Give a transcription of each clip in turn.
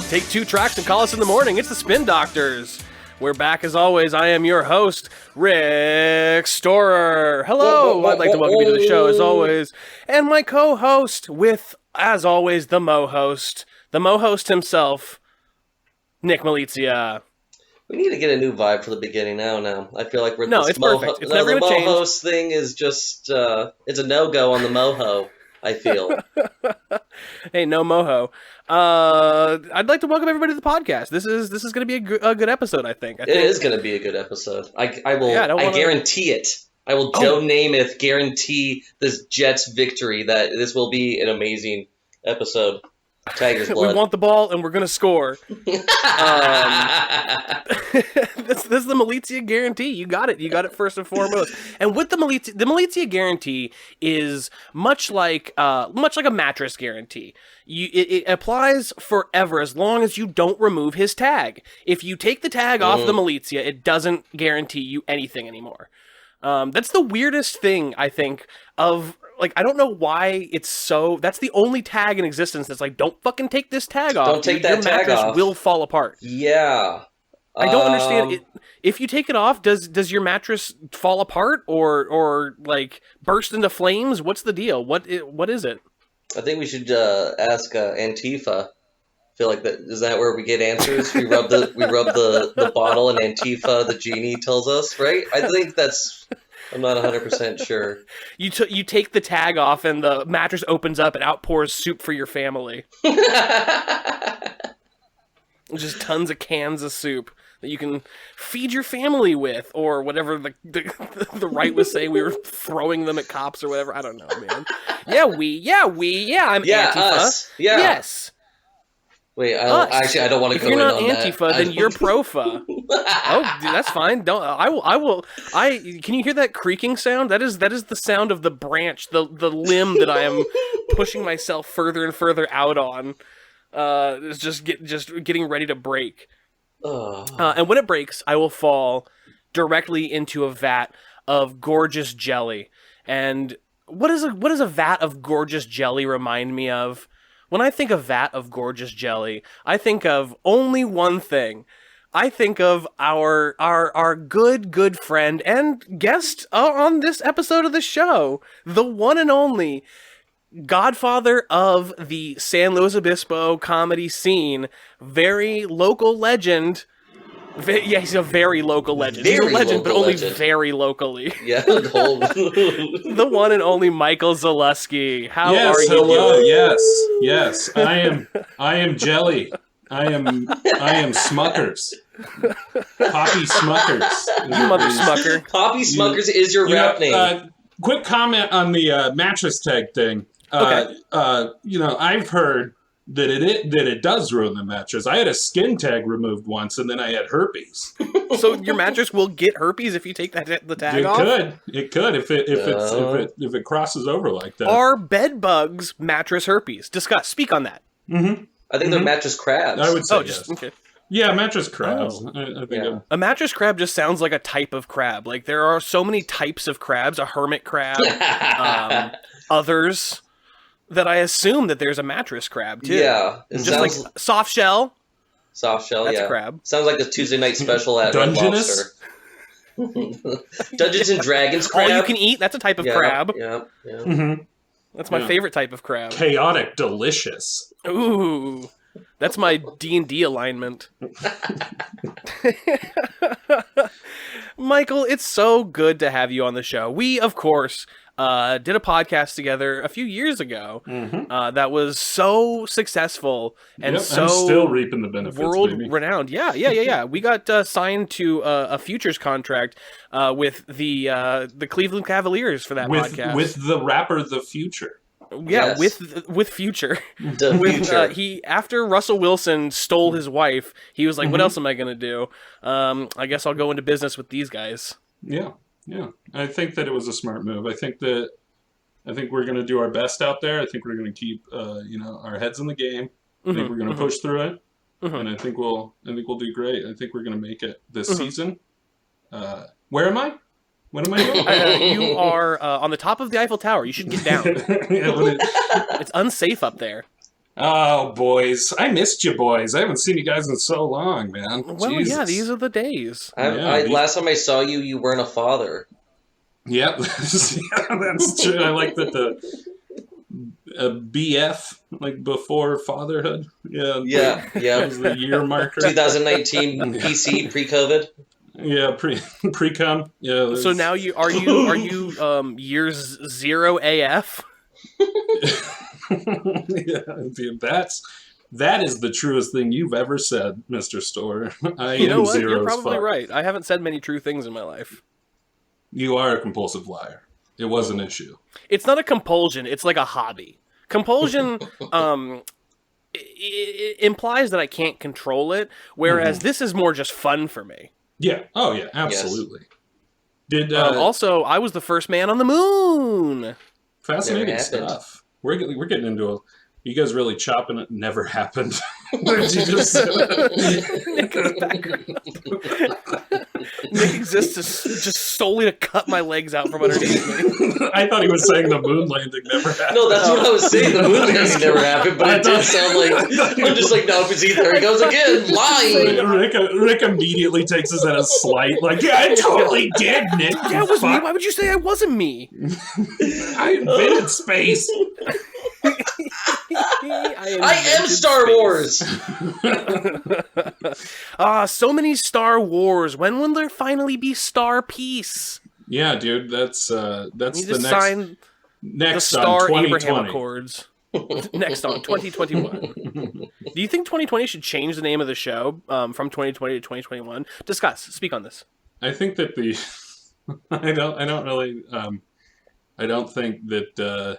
Take 2 tracks and call us in the morning. It's the Spin Doctors. We're back as always. I am your host, Rick Storer. Hello. I'd like to welcome you to the show as always. And my co-host with, as always, the Mo-host himself, Nick Malizia. We need to get a new vibe for the beginning now. I feel like we're it's perfect. It's never going to change. The Mo-host thing is just, it's a no-go on the Moho, I feel. Hey, no moho. I'd like to welcome everybody to the podcast. This is going to be a good episode, I think. It is going to be a good episode. I will. Yeah, I guarantee it. I will Joe Namath guarantee this Jets victory that this will be an amazing episode. Tiger's blood. We want the ball and we're going to score. This is the Malizia guarantee. You got it. You got it first and foremost. And with the Malizia guarantee is much like a mattress guarantee. It applies forever as long as you don't remove his tag. If you take the tag off the Malizia, it doesn't guarantee you anything anymore. That's the weirdest thing, I think, I don't know why it's so... That's the only tag in existence that's like, don't fucking take this tag off. Don't take that tag off. Your mattress will fall apart. Yeah. I don't understand it. If you take it off, does your mattress fall apart or like burst into flames? What's the deal? What is it? I think we should ask Antifa. I feel like is that where we get answers? We rub the bottle and Antifa, the genie, tells us, right? I think that's... I'm not 100% sure. You take the tag off and the mattress opens up and outpours soup for your family. Just tons of cans of soup that you can feed your family with, or whatever the right was saying. We were throwing them at cops or whatever. I don't know, man. I'm Antifa. Us. Yeah. Yes. Wait, I don't want to go in on that. If you're not Antifa, then you're Profa. Oh, dude, that's fine. Can you hear that creaking sound? That is the sound of the branch, the limb that I am pushing myself further and further out on. It's just getting ready to break. And when it breaks, I will fall directly into a vat of gorgeous jelly. And what does a vat of gorgeous jelly remind me of? When I think of vat of gorgeous jelly, I think of only one thing. I think of our good friend and guest on this episode of the show, the one and only godfather of the San Luis Obispo comedy scene, very local legend. He's a very local legend. He's a legend, but only very locally. Yeah, the one and only Michael Zalusky. How are you? Hello. Yes. I am jelly. I am Smuckers. Poppy Smuckers. You mother Smucker. Poppy Smuckers is your rap name. Quick comment on the mattress tag thing. Okay. I've heard that it does ruin the mattress. I had a skin tag removed once, and then I had herpes. So your mattress will get herpes if you take the tag off? It could if it crosses over like that. Are bed bugs mattress herpes? Speak on that. Mm-hmm. I think they're mattress crabs. I would say yes. Okay. Yeah, mattress crabs. I think a mattress crab just sounds like a type of crab. Like there are so many types of crabs. A hermit crab, others. That I assume that there's a mattress crab too. Yeah, like soft shell. Soft shell, that's a crab. Sounds like a Tuesday night special at Red Lobster. Dungeons and Dragons crab. All you can eat. That's a type of crab. Yeah. Mm-hmm. That's my favorite type of crab. Chaotic delicious. Ooh, that's my D&D alignment. Michael, it's so good to have you on the show. We, of course, did a podcast together a few years ago that was so successful and I'm still reaping the benefits, world-renowned. Yeah. We got signed to a futures contract with the Cleveland Cavaliers for that podcast. With the rapper The Future. Yeah, yes. with Future. Future. After Russell Wilson stole his wife, he was like, what else am I going to do? I guess I'll go into business with these guys. Yeah. I think that it was a smart move. I think we're going to do our best out there. I think we're going to keep our heads in the game. I think we're going to push through it. And I think we'll do great. I think we're going to make it this season. Where am I? What am I doing? You are on the top of the Eiffel Tower. You should get down. It's unsafe up there. Oh, boys. I missed you, boys. I haven't seen you guys in so long, man. Well, Jesus. yeah, these are the days. Last time I saw you, you weren't a father. Yep, that's true. I like that the BF, like before fatherhood. Yeah. That was the year marker. 2019 PC, pre-COVID. Yeah, pre-com. Yeah. So now are you years 0 AF? Yeah, that is the truest thing you've ever said, Mr. Store. You know what? zero You're as probably fuck. right. I haven't said many true things in my life. You are a compulsive liar. It was an issue. It's not a compulsion. It's like a hobby. Compulsion it implies that I can't control it, whereas this is more just fun for me. Yeah. Oh, yeah. Absolutely. Yes. Did also, I was the first man on the moon. fascinating Never happened. stuff. We're getting into a. You guys really chopping it? Never happened. What did you just say? Nick exists just solely to cut my legs out from underneath me. I thought he was saying the moon landing never happened. No, that's what I was saying. The moon landing never happened, but it did sound like I'm just like, no, because there he goes again, lying. Rick immediately takes us at a slight, like, yeah, I totally did, Nick. Yeah, it was me. Why would you say I wasn't me? I invented space. I am Star Wars. So many Star Wars. When will there finally be Star Peace? Yeah, dude, that's You the just next sign the next on Star 2020. Abraham Accords. Next on 2021. Do you think 2020 should change the name of the show from 2020 to 2021? Discuss. Speak on this. I think that I don't really I don't think that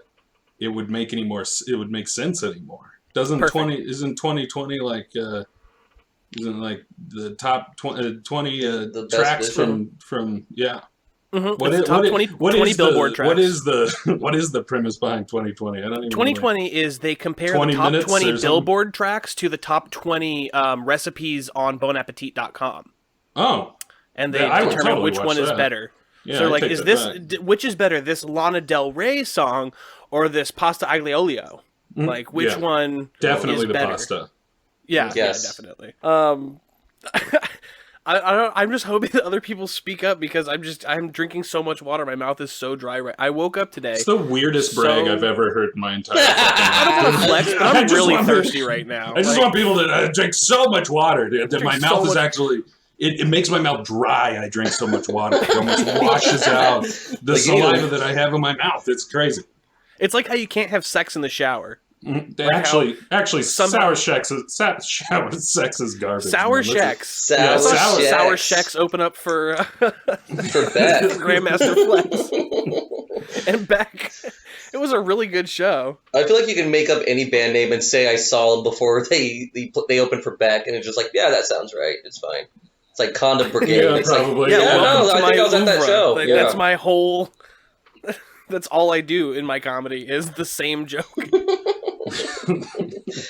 it would make it would make sense anymore. Isn't 2020 like isn't like the top 20 The best tracks vision? from yeah. Mm-hmm. What is 20 Billboard tracks. What is the premise behind 2020? I don't even 2020 is they compare 20 the top minutes 20 or something? Billboard tracks to the top 20 recipes on bonappetit.com. Oh. And they Yeah, I would determine totally which watch one is that. better. Yeah, So I like, take is that this back. which is better, this Lana Del Rey song or this Pasta Aglio? Like, which Yeah. one Definitely is the better? pasta. Yeah, Yes. yeah, definitely. I'm just hoping that other people speak up because I'm drinking so much water. My mouth is so dry. I woke up today. It's the weirdest brag I've ever heard in my entire fucking I don't life. want to flex, but I I'm just really want to- thirsty right now. I just want people to drink so much water dude, that my Drink so mouth is much- actually. It makes my mouth dry. I drink so much water. It almost washes out the Like you. saliva that I have in my mouth. It's crazy. It's like how you can't have sex in the shower. Actually, somehow- shour sex is garbage. Sour man. Shecks. Sour Shecks. Sour Shecks open up for For Beck. Grandmaster Flex. And Beck. It was a really good show. I feel like you can make up any band name and say I saw them before they opened for Beck, and it's just like, yeah, that sounds right. It's fine. It's like Condom Brigade. Yeah, it's probably. Like, yeah, welcome no, to I my think I was at that oeuvre. show. Like, Yeah. That's my whole. That's all I do in my comedy is the same joke.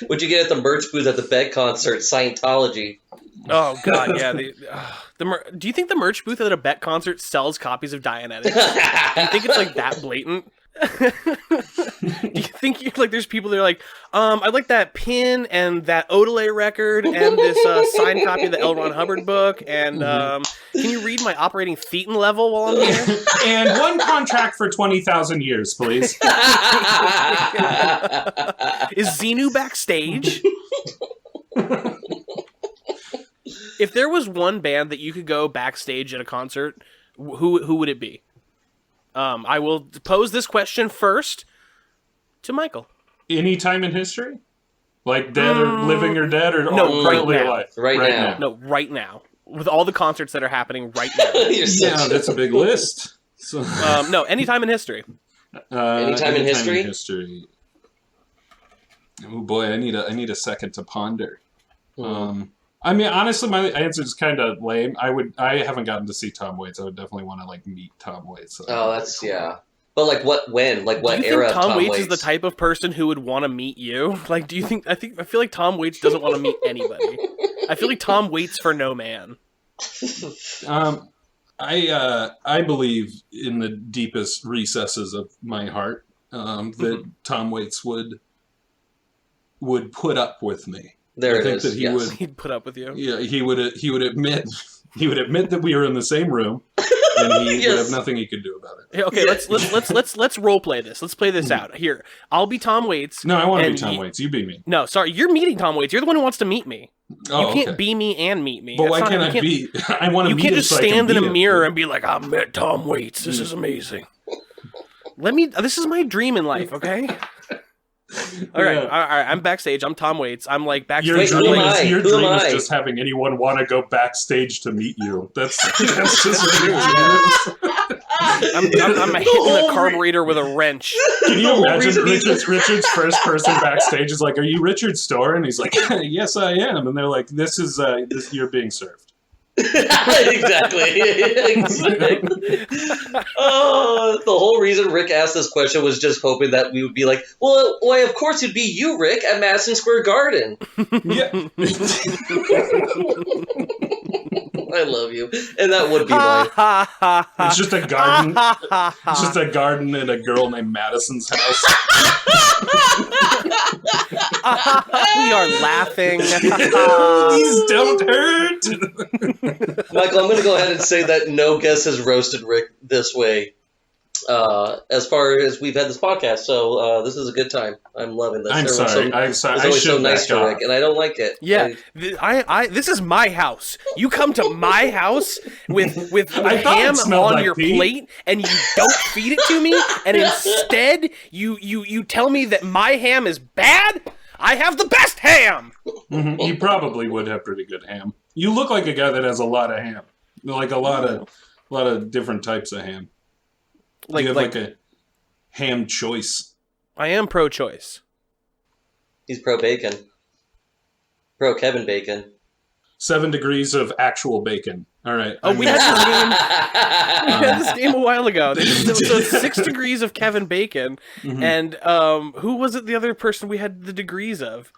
What'd you get at the merch booth at the Beck concert? Scientology. Oh God, yeah. Do you think the merch booth at a Beck concert sells copies of Dianetics? Do you think it's like that blatant? Do you think there's people that are like, I'd like that pin and that Odelay record and this signed copy of the L. Ron Hubbard book and can you read my operating thetan level while I'm here? And one contract for 20,000 years, please. Is Xenu backstage? If there was one band that you could go backstage at a concert, who would it be? I will pose this question first to Michael. Any time in history? Like dead or living or dead or No, currently right now. alive? Right now. No, right now. With all the concerts that are happening right now. You're such Yeah, that's a big list. So, No, anytime in history. Anytime in history? Oh boy, I need a second to ponder. I mean, honestly, my answer is kind of lame. I haven't gotten to see Tom Waits. I would definitely want to like meet Tom Waits. Oh, that's yeah. But like when? Like what Do you era think of Tom Tom Waits Waits? is the type of person who would want to meet you? Like, do you think? I feel like Tom Waits doesn't want to meet anybody. I feel like Tom waits for no man. I believe in the deepest recesses of my heart that Tom Waits would would put up with me. There I it think is. that he yes. would. He'd put up with you. Yeah, he would admit that we were in the same room, and he would have nothing he could do about it. Yeah, okay, let's role play this. Let's play this out. Here, I'll be Tom Waits. No, I want to be Tom Waits. You be me. No, sorry, you're meeting Tom Waits. You're the one who wants to meet me. Oh, you can't be me and meet me. But why can't I be? I want to meet him. You can't just stand in a mirror and be like, "I met Tom Waits. This is amazing." This is my dream in life. Okay. All right. I'm backstage. I'm Tom Waits. I'm like backstage. Your dream is just having anyone want to go backstage to meet you. That's just what your dream is. I'm hitting a carburetor with a wrench. Can you imagine Richard's first person backstage is like, "Are you Richard Storr?" And he's like, "Yes, I am." And they're like, "This is you're being served." Exactly. Oh, the whole reason Rick asked this question was just hoping that we would be like, well, why, of course it'd be you, Rick, at Madison Square Garden. Yeah. I love you. And that would be mine. It's just a garden. It's just a garden in a girl named Madison's house. We are laughing. These don't hurt. Michael, I'm going to go ahead and say that no guest has roasted Rick this way as far as we've had this podcast. So this is a good time. I'm loving this. I'm sorry. It's always so nice to Rick, and I don't like it. Yeah, this is my house. You come to my house with ham on your plate, and you don't feed it to me, and instead you tell me that my ham is bad. I have the best ham. Mm-hmm. You probably would have pretty good ham. You look like a guy that has a lot of ham, like a lot of different types of ham. You have like a ham choice. I am pro-choice. He's pro-bacon. Pro-Kevin Bacon. 7 degrees of actual bacon. All right. Oh, we had this game. We had this game a while ago. So it's 6 degrees of Kevin Bacon, and who was it? The other person we had the degrees of?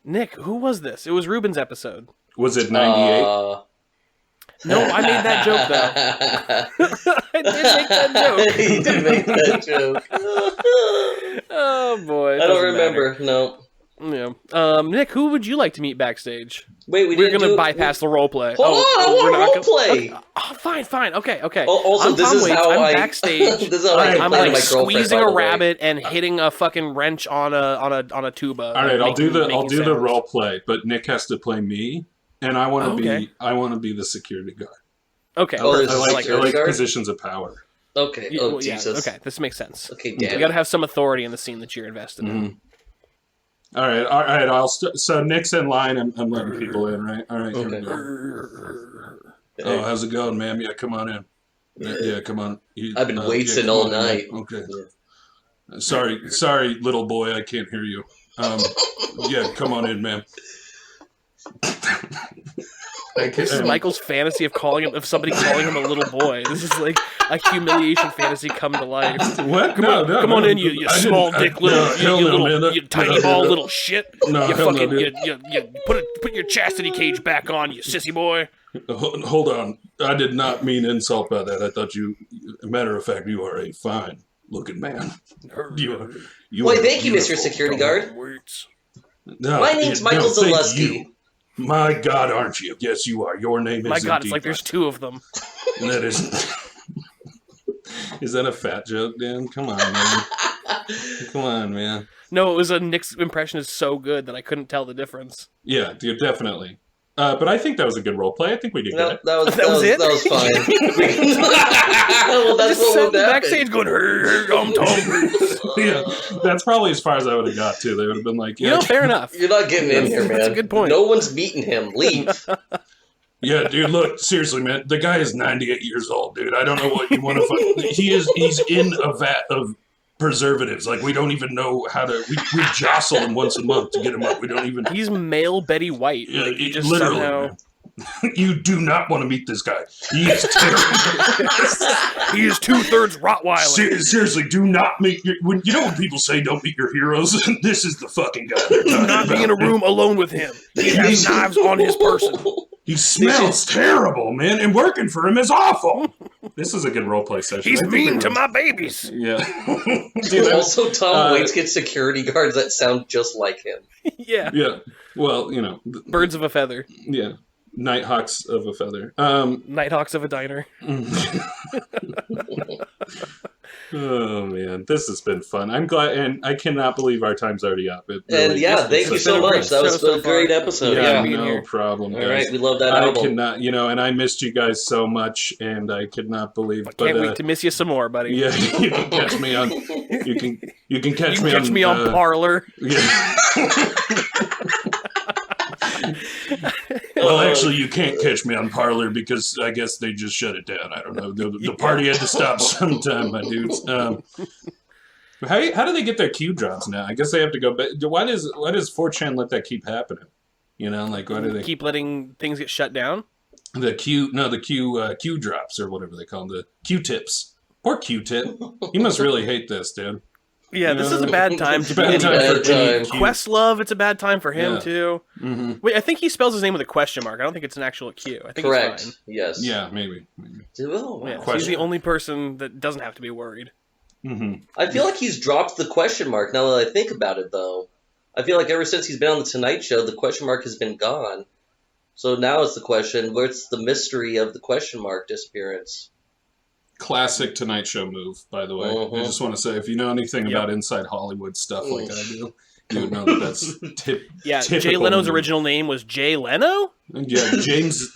Nick. Who was this? It was Ruben's episode. Was it 98? No, I made that joke though. I did make that joke. He did make that joke. Oh boy! I don't remember. No. Yeah. Nick, who would you like to meet backstage? Wait, we're gonna bypass the role play. Hold on, I want role play. Okay. Oh, fine. Okay. Also, I'm this Tom is Waits. how I'm I backstage. This is how I I'm play like my girlfriend, squeezing by a the way. rabbit and hitting a fucking wrench on a tuba. All right, I'll do the sounds. role play, but Nick has to play me, and I want to be the security guard. Okay. Oh, I like guard? positions of power. Okay. Yeah, Oh, well, yeah, Jesus. okay, this makes sense. Okay, You damn. got to have some authority in the scene that you're invested in. All right. So Nick's in line. I'm letting people in, right? All right. Here we Okay. go. Oh, how's it going, ma'am? Yeah, come on in. Yeah, come on. I've been waiting all night. Okay. Sorry, little boy. I can't hear you. Yeah, come on in, ma'am. This is Michael's fantasy of somebody calling him a little boy. This is like a humiliation fantasy come to life. What? Come on in, you small dick little, you tiny ball little shit. No, you fucking, no, you put your chastity cage back on, you sissy boy. Hold on. I did not mean insult by that. I thought you, matter of fact, you are a fine looking man. Why, thank you, Mr. Security Guard. No, My name's Michael Zalusky. My God, aren't you? Yes, you are. Your name is. My God, it's like there's 2 of them. That is. Is that a fat joke, Dan? Come on, man. Come on, man. No, it was Nick's impression is so good that I couldn't tell the difference. Yeah, definitely. But I think that was a good role play. I think we did good. That was it? That was fine. Well, that's just what would happen. backstage going, I'm Tom. Yeah, that's probably as far as I would have got, too. They would have been like, yeah. Fair enough. You're not getting in here, man. That's a good point. No one's meeting him. Leave. Yeah, dude, look, seriously, man. The guy is 98 years old, dude. I don't know what you want to find. He's in a vat of preservatives. Like, we don't even know how to... We jostle him once a month to get him up. We don't even... He's male Betty White. Yeah, Like, he just literally, somehow... man. You do not want to meet this guy. He is terrible. He is 2/3 Rottweiler. Seriously, do not meet your... When people say don't meet your heroes? This is the fucking guy they're Do talking not about. be in a room alone with him. He has knives on his person. He smells terrible, man, and working for him is awful. This is a good roleplay session. He's I think mean we to were- my babies. Yeah. Dude, Also, Tom Waits gets security guards that sound just like him. Yeah. yeah. Well, Birds of a feather. yeah. Nighthawks of a feather. Nighthawks of a diner. Oh man, this has been fun. I'm glad, and I cannot believe our time's already up. It And really- yeah, this thank you was so been a great much. That was show a so great far. episode. Yeah, Yeah. being no here. problem, All guys. right, we love that I album. cannot, and I missed you guys so much, and I could not believe. I can't wait to miss you some more, buddy. Yeah, you can catch me on. You can catch You can me catch on. me on Parlor. Yeah. Well, actually, you can't catch me on Parlor because I guess they just shut it down. I don't know. The party had to stop sometime, my dudes. How do they get their Q drops now? I guess they have to go back. Why does 4chan let that keep happening? Why do they Keep letting things get shut down? the Q drops or whatever they call them, the Q-tips. Poor Q-tip. He must really hate this, dude. Yeah, this is a bad time to be Bad any time for any Q. Questlove, it's a bad time for him Yeah. too. Mm-hmm. Wait, I think he spells his name with a question mark. I don't think it's an actual Q. I think Correct. It's Yes. Yeah, maybe. Oh, wow. fine. Yeah, he's Question. the only person that doesn't have to be worried. Mm-hmm. I feel like he's dropped the question mark now that I think about it, though. I feel like ever since he's been on the Tonight Show, the question mark has been gone. So now it's the question, what's the mystery of the question mark disappearance? Classic Tonight Show move, by the way. Mhm. I just want to say, if you know anything about inside Hollywood stuff like I do, you would know that that's Yeah, Jay typical Leno's move. original name was Jay Leno? Yeah, James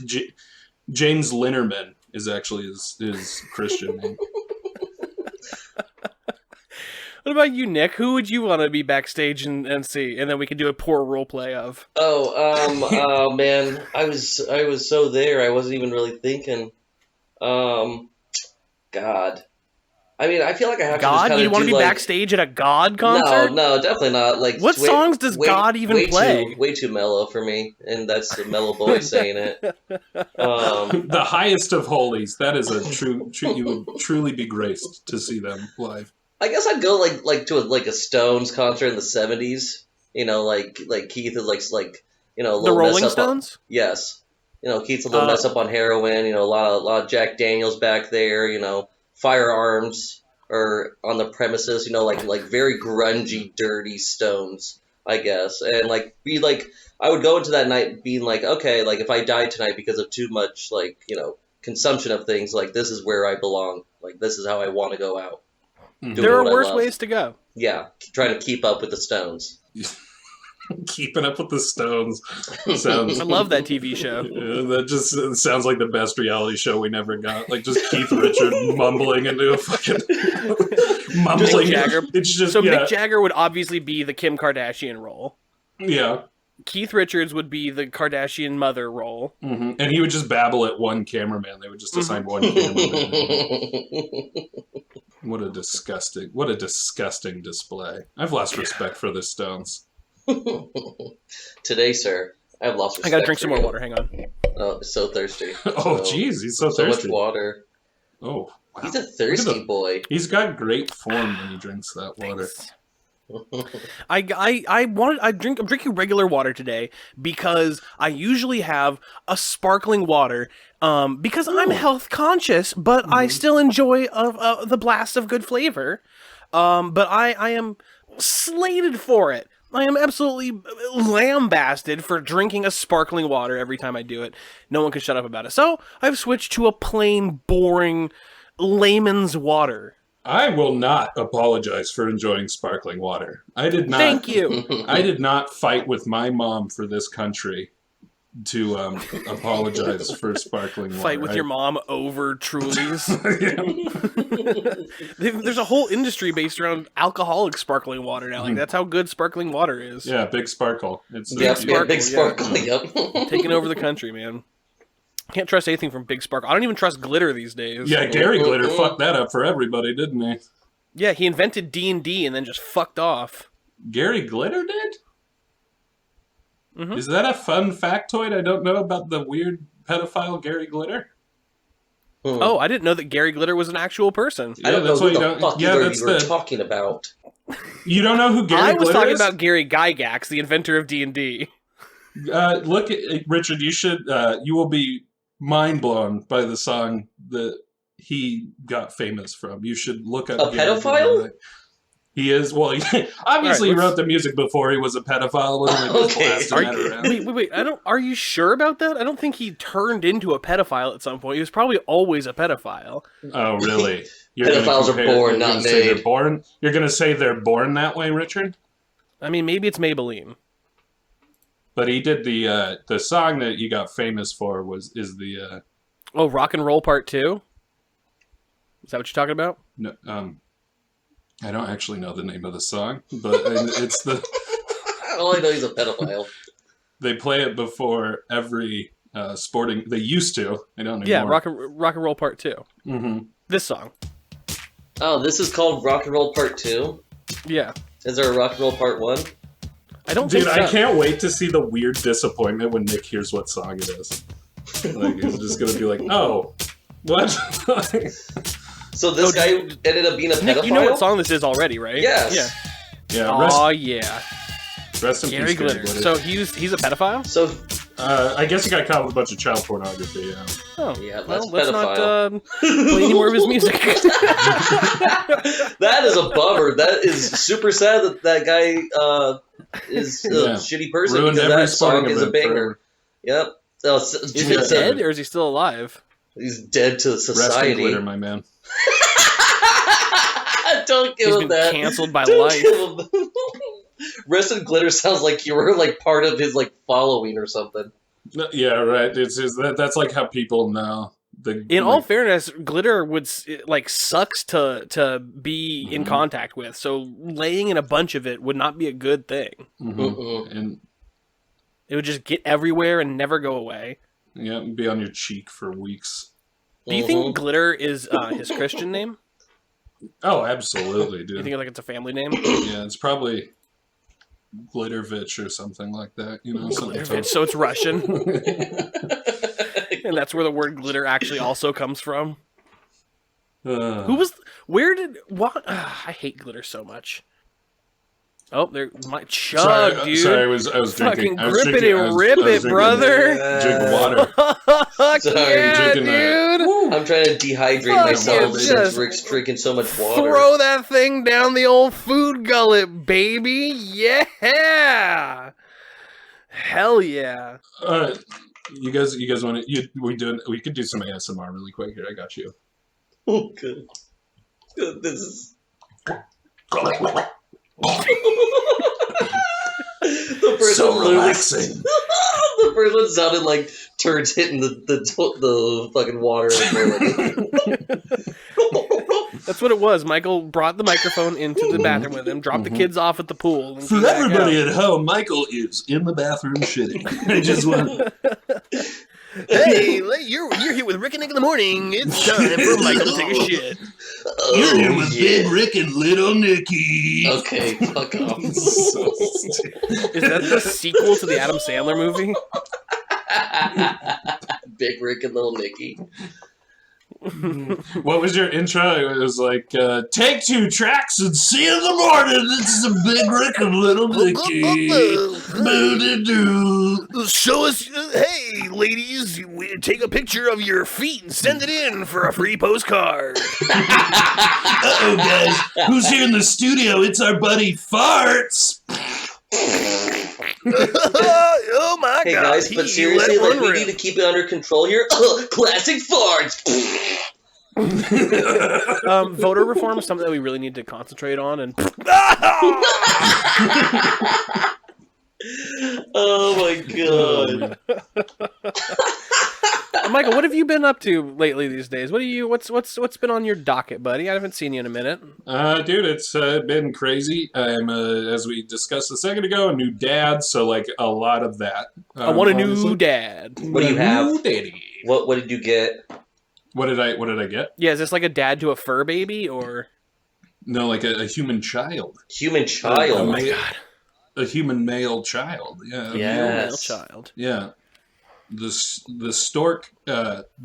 Linnerman is actually his Christian name. What about you, Nick? Who would you want to be backstage and see? And then we can do a poor role play of. Oh man, I was so there, I wasn't even really thinking. God. I mean, I feel like I have to just God? kind You of want to do be like... backstage at a God concert? No, definitely not. Like, What songs does God even way play? Way too mellow for me, and that's the mellow boy saying it. The highest of holies. That is a true. You would truly be graced to see them live. I guess I'd go like to a Stones concert in the '70s. Like Keith is like a The little Rolling mess up Stones? Yes. Keith's a little mess up on heroin. A lot of Jack Daniels back there. Firearms or on the premises. Like very grungy, dirty Stones, I guess. And I would go into that night being like, okay, like if I died tonight because of too much consumption of things, like this is where I belong. Like this is how I want to go out. Mhm. Doing There are what I worse love. ways to go. Yeah, trying to keep up with the Stones. Keeping up with the Stones sounds. I love that TV show. That just sounds like the best reality show we never got. Like just Keith Richard mumbling into a fucking mumbling. Mick Jagger. It's just So yeah, Mick Jagger would obviously be the Kim Kardashian role. yeah. Keith Richards would be the Kardashian mother role. Hmm. And he would just babble at one cameraman. They would just assign one cameraman. What a disgusting display. I've lost respect for the Stones. Today, sir, I've lost respect. I gotta drink some for more you. water. Hang on. Oh, so thirsty. Oh, jeez, he's so So thirsty. much water. Oh, wow. He's a thirsty boy. He's got great form when he drinks that water. Thanks. I'm drinking regular water today because I usually have a sparkling water because I'm health conscious, but I still enjoy the blast of good flavor. But I am slated for it. I am absolutely lambasted for drinking a sparkling water every time I do it. No one can shut up about it. So I've switched to a plain, boring layman's water. I will not apologize for enjoying sparkling water. I did not. Thank you. I did not fight with my mom for this country to apologize for sparkling water. Fight with your mom over Trulies. Yeah. There's a whole industry based around alcoholic sparkling water now. Like that's how good sparkling water is. Yeah, big sparkle. It's Yep, Sparkle, big yeah. sparkle. Yep. Taking over the country, man. Can't trust anything from Big Sparkle. I don't even trust glitter these days. Yeah, Gary Glitter fucked that up for everybody, didn't he? Yeah, he invented D&D and then just fucked off. Gary Glitter did? Mhm. Is that a fun factoid I don't know about the weird pedophile Gary Glitter? Oh, I didn't know that Gary Glitter was an actual person. I don't know that's who why you the don't. fuck Yeah, you that's were the. talking about. You don't know who Gary I was Glitter talking is? about Gary Gygax, the inventor of D&D. Look, Richard, you should. You will be mind blown by the song that he got famous from. You should look up a pedophile. He is, well, obviously All right, he wrote the music before he was a pedophile. Wasn't like Okay. blasting that around. Wait. Are you sure about that? I don't think he turned into a pedophile at some point. He was probably always a pedophile. Oh, really? Pedophiles are born, not made. They're born? You're going to say they're born that way, Richard? I mean, maybe it's Maybelline. But he did the song that you got famous for is the Oh, Rock and Roll Part 2? Is that what you're talking about? no, I don't actually know the name of the song, but it's the All I know he's a pedophile. they play it before every sporting. They used to. I don't Yeah, anymore. Rock and Roll Part 2. Mm-hmm. This song. Oh, this is called Rock and Roll Part 2? Yeah. Is there a Rock and Roll Part 1? I don't Dude, think so. I can't wait to see the weird disappointment when Nick hears what song it is. Like, he's just gonna be like, "Oh, what?" So this guy ended up being a pedophile? Nick, you know what song this is already, right? Yes. Yeah. Yeah. Rest, Oh, yeah. rest in Gary peace, Gary Glitter. Glitter. So he's a pedophile? So, I guess he got caught with a bunch of child pornography. Yeah. Oh, yeah, well, that's let's pedophile. not play any more of his music. That is a bummer. That is super sad that that guy is a Yeah. shitty person Ruined because every that song sporting is a event banger. forever. Yep. So, Is he dead or is he still alive? He's dead to Rest in society. glitter, my man. Don't give He's him been that. canceled by Don't life. give him- Rest in glitter sounds like you were like part of his like following or something. No, yeah, right. That's like how people know. In all fairness, glitter sucks to be in Mhm. contact with. So laying in a bunch of it would not be a good thing. Mm-hmm. And It would just get everywhere and never go away. yeah, be on your cheek for weeks. Do you think glitter is his Christian name? Oh, absolutely, Do you dude. think like it's a family name? Yeah, it's probably Glittervich or something like that. You know, something. Glittervich, so it's Russian, and that's where the word glitter actually also comes from. Who was? Where did? What? I hate glitter so much. Oh, there, my chug, dude. Sorry, I was Fucking drinking. grip it and rip it, brother. Drink water. Fuck Sorry, yeah, drinking dude. I'm trying to dehydrate Fuck myself it, since just Rick's drinking so much water. Throw that thing down the old food gullet, baby. Yeah. Hell yeah. You guys want to? We could do some ASMR really quick here. I got you. Oh, good. Good. This is. The first So one literally- relaxing. The first one sounded like turds hitting the fucking water. That's what it was. Michael brought the microphone into the bathroom with him, dropped the kids off at the pool. And For came back everybody out. at home, Michael is in the bathroom shitting. I just want. Hey, you're here with Rick and Nick in the morning. It's time for Michael to take a shit. You're here with yeah. Big Rick and Little Nicky. Okay, fuck off. So stupid. Is that the sequel to the Adam Sandler movie? Big Rick and Little Nicky. What was your intro? It was like, take 2 tracks and see you in the morning. This is a Big Rick and Little Nicky. Boo-doo-doo. Show us, hey, ladies, take a picture of your feet and send it in for a free postcard. Uh-oh, guys. Who's here in the studio? It's our buddy Farts. Oh my Hey god. guys, but seriously, like we need to keep it under control here. Classic farts. Voter reform is something that we really need to concentrate on. And Oh my god. Michael, what have you been up to lately these days? What's been on your docket, buddy? I haven't seen you in a minute. Dude, it's been crazy. I'm, as we discussed a second ago, a new dad, so like a lot of that. I want a new obviously. dad. What do you have? New daddy. What did you get? What did I get? Yeah, is this like a dad to a fur baby or? No, like a human child. Human child. Oh my god. A human male child. Yeah. Yeah. Male Yes. child. Yeah. The stork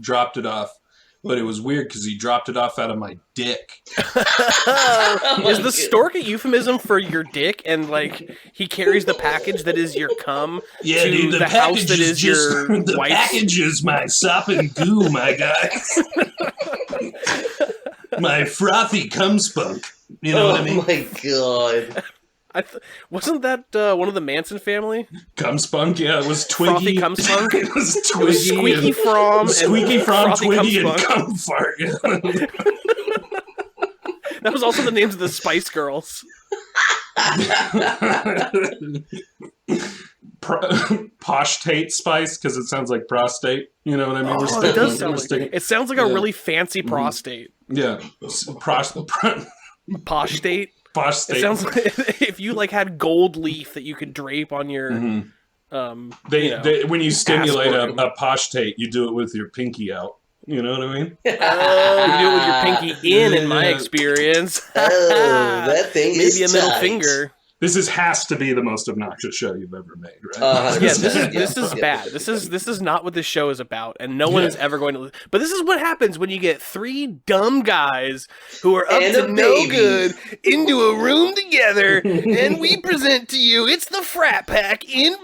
dropped it off, but it was weird because he dropped it off out of my dick. Is the stork a euphemism for your dick, and like he carries the package that is your cum Yeah, to dude, the house that is just your the wife's? package is my sop and goo, my guy. My frothy cum spunk. You know what I mean? Oh my god. Wasn't that one of the Manson family? Cum spunk, yeah, it was Twiggy. Frothy cum spunk? It was It Twiggy. was Squeaky and, From. Squeaky From, Frothy Twiggy, cum and spunk. Cum Fart. That was also the names of the Spice Girls. Posh Tate Spice, because it sounds like prostate. You know what I mean? Oh, it does sound like it. Sounds like a really fancy prostate. Yeah. Posh state. Posh state. It sounds like if you like had gold leaf that you could drape on your They when you stimulate passport. a posh tate, you do it with your pinky out. You know what I mean? You do it with your pinky in my experience. Oh, that thing is Maybe a middle tight. finger. This has to be the most obnoxious show you've ever made, right? Uh, Yeah, this is Yeah. bad. This is not what this show is about, and no one is ever going to. But this is what happens when you get three dumb guys who are up And to a no baby. good into a room together, and we present to you it's the frat pack in.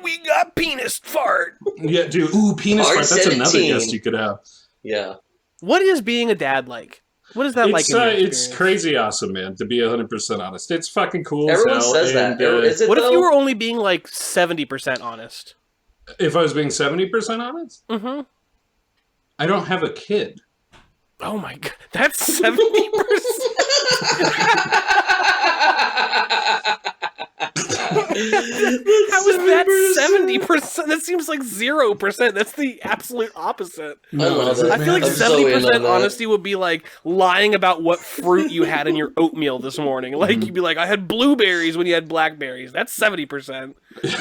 We got penis fart. Yeah, dude. Ooh, penis Art fart. That's another 17. guest you could have. Yeah. What is being a dad like? What is that like? In your It's experience? crazy awesome, man. To be 100% honest, it's fucking cool. Everyone as hell, says that. and, Is it What if though? you were only being like 70% honest? if I was being 70% honest, Mm-hmm. I don't have a kid. Oh my god, that's 70%. How is that 70%? That seems like 0%. That's the absolute opposite. I love it. I feel like I'm so in on 70% that. honesty would be like lying about what fruit you had in your oatmeal this morning. Like, you'd be like, I had blueberries when you had blackberries. That's 70%.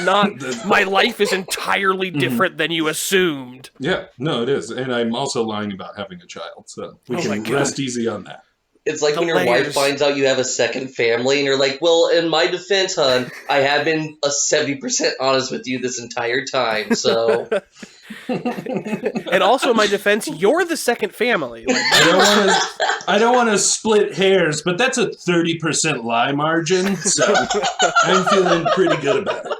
Not, my life is entirely different than you assumed. Yeah, no, it is. And I'm also lying about having a child, so we Oh my can God. rest easy on that. It's like when your wife Layers. finds out you have a second family, and you're like, well, in my defense, hon, I have been a 70% honest with you this entire time, so... And also, in my defense, you're the second family. Like, I don't want to split hairs, but that's a 30% lie margin, so I'm feeling pretty good about it.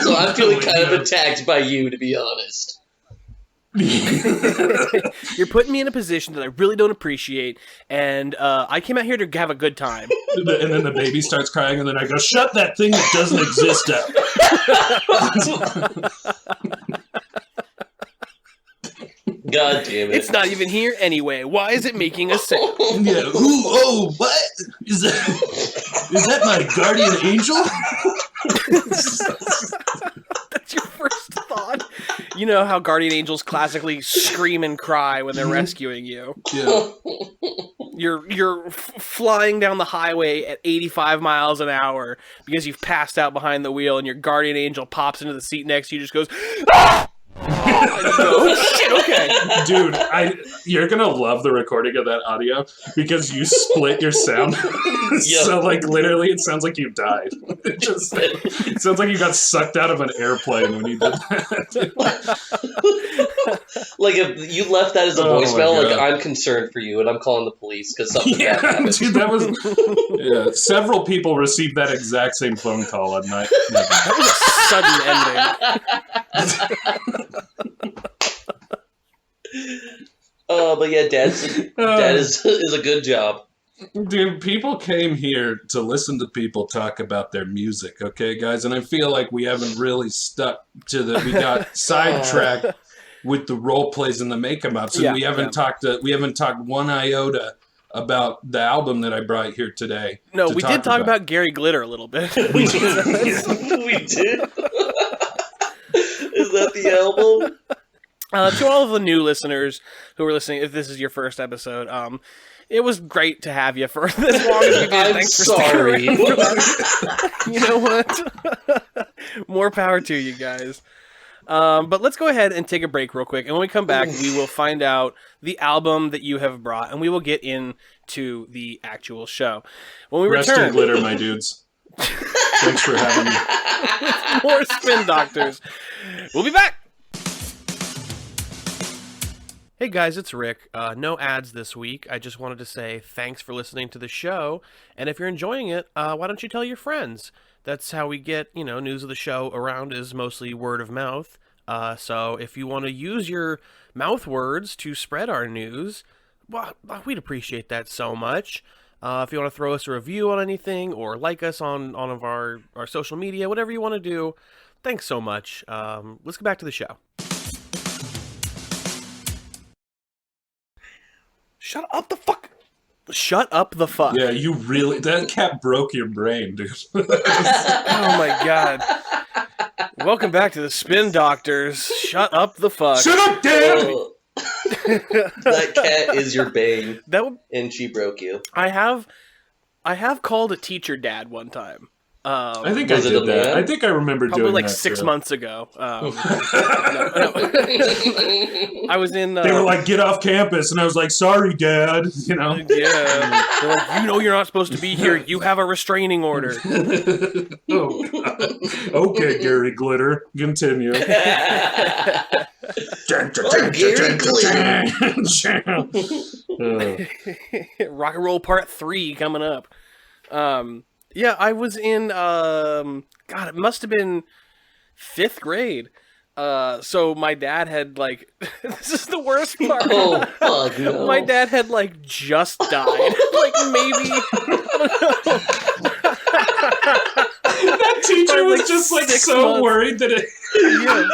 So I'm feeling kind of attacked by you, to be honest. you're putting me in a position that I really don't appreciate, and I came out here to have a good time. And then the baby starts crying, and then I go, shut that thing that doesn't exist out. God damn it. It's not even here anyway. Why is it making a sound? Yeah. Ooh, oh, what? Is that my guardian angel? That's your first thought. You know how guardian angels classically scream and cry when they're rescuing you. Yeah. You're flying down the highway at 85 miles an hour because you've passed out behind the wheel, and your guardian angel pops into the seat next to you, just goes, "Ah!" And you go, oh shit, okay. Dude, you're gonna love the recording of that audio because you split your sound. So like literally it sounds like you died. It sounds like you got sucked out of an airplane when you did that. Like, if you left that as a Oh my voicemail, like, God. I'm concerned for you, and I'm calling the police, because something bad Yeah, happened. dude, that was several people received that exact same phone call at night. That was a sudden ending. But yeah, dad is a good job. Dude, people came here to listen to people talk about their music, okay, guys? And I feel like we haven't really stuck to we got sidetracked with the role plays and the make-em ups, and we haven't talked one iota about the album that I brought here today. No, we did talk about Gary Glitter a little bit. We did. Is that the album? To all of the new listeners who are listening, if this is your first episode, it was great to have you for as long as we did. I'm Thanks for sorry. sticking around for that. You know what? More power to you guys. But let's go ahead and take a break real quick, and when we come back, we will find out the album that you have brought, and we will get into the actual show. When we Rest return, in glitter, my dudes. Thanks for having me. more Spin Doctors. We'll be back. Hey guys, it's Rick. No ads this week. I just wanted to say thanks for listening to the show, and if you're enjoying it, why don't you tell your friends? That's how we get, news of the show around, is mostly word of mouth. So if you want to use your mouth words to spread our news, well, we'd appreciate that so much. If you want to throw us a review on anything or like us on of our social media, whatever you want to do, thanks so much. Let's get back to the show. Shut up the fuck. Shut up the fuck. Yeah, you really... That cat broke your brain, dude. Oh my god. Welcome back to the Spin Doctors. Shut up the fuck. Shut up, Dad! That cat is your bane, and she broke you. I have called a teacher dad one time. I think I did that. I think I remember doing that. Probably like 6 months ago. No. I was in... they were like, get off campus. And I was like, sorry, Dad. You know? Yeah. They're like, you're not supposed to be here. You have a restraining order. Oh, God. Okay, Gary Glitter. Continue. Rock and Roll Part 3 coming up. Yeah, I was in, God, it must have been 5th grade. So my dad had, like, this is the worst part. Oh, fuck, no. My dad had, like, just died. Like, maybe, I don't know. That teacher was like just, like, so months. worried that it... Yeah.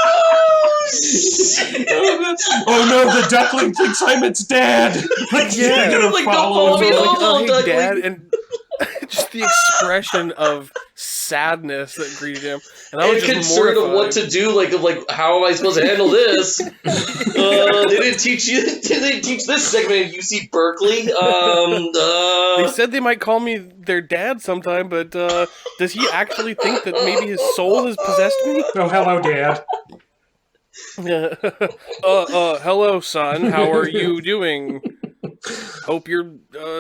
Oh, no, the duckling thinks I'm its dad. Like, Yeah. you're gonna Like, follow don't him. follow me. Like, oh, hey, Duckling. Dad, and just the expression of sadness that greeted him, and I was And just concern mortified. of what to do, like how am I supposed to handle this? They didn't teach you. Did they teach this segment at UC Berkeley? They said they might call me their dad sometime, but does he actually think that maybe his soul has possessed me? Oh, hello, Dad. Hello, son. How are you doing? Hope your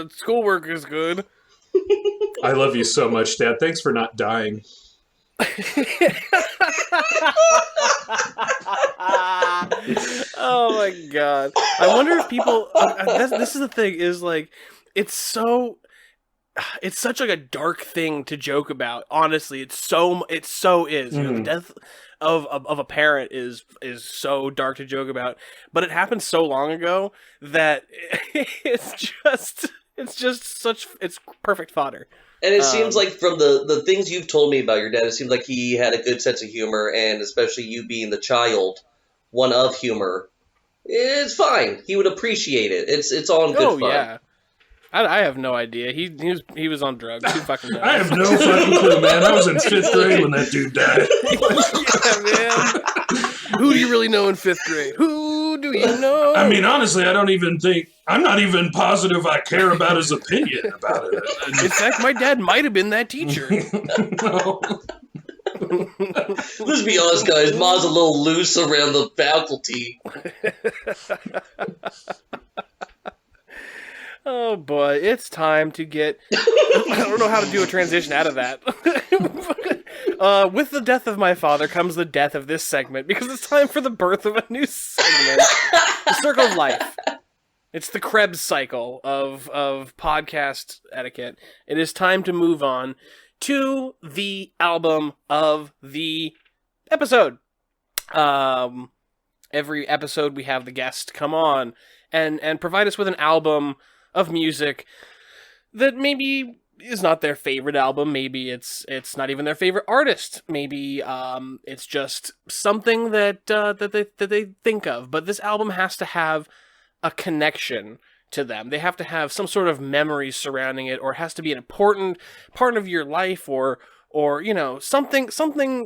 schoolwork is good. I love you so much, Dad. Thanks for not dying. Oh my god! I wonder if people. This is the thing. Is like, it's such like a dark thing to joke about. Honestly, it so is. You know, the death of a parent is so dark to joke about. But it happened so long ago that it's perfect fodder. And it seems like from the things you've told me about your dad, it seems like he had a good sense of humor, and especially you being the child, one of humor. It's fine. He would appreciate it. It's all in good fun. Yeah. I have no idea. He was on drugs. Who fucking knows? I have no fucking clue, man. I was in 5th grade when that dude died. Yeah, man. Who do you really know in 5th grade? Who do you know? I mean, honestly, I'm not even positive I care about his opinion about it. In fact, my dad might have been that teacher. No. Let's be honest, guys. Ma's a little loose around the faculty. Oh boy, it's time to get... I don't know how to do a transition out of that. With the death of my father comes the death of this segment, because it's time for the birth of a new segment. The Circle of Life. It's the Krebs cycle of podcast etiquette. It is time to move on to the album of the episode. Every episode we have the guest come on and provide us with an album of music that maybe is not their favorite album. Maybe it's not even their favorite artist. Maybe it's just something that they think of. But this album has to have a connection to them. They have to have some sort of memories surrounding it, or it has to be an important part of your life, or you know, something.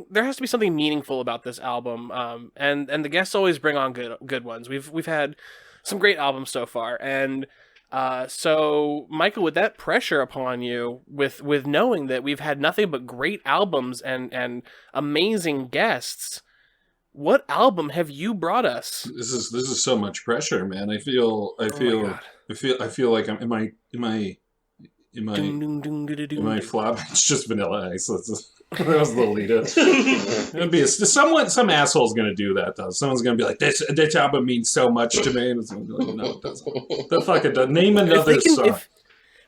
There has to be something meaningful about this album. And the guests always bring on good ones. We've had some great albums so far, and so Michael, with that pressure upon you, with knowing that we've had nothing but great albums and amazing guests, what album have you brought us? This is so much pressure, man. I feel like am I flop? It's just Vanilla Ice. That was Lolita. Some asshole's gonna do that though. Someone's gonna be like, "This album means so much to me," and it's gonna be like, "No, it doesn't." The fuck it does. Name another song.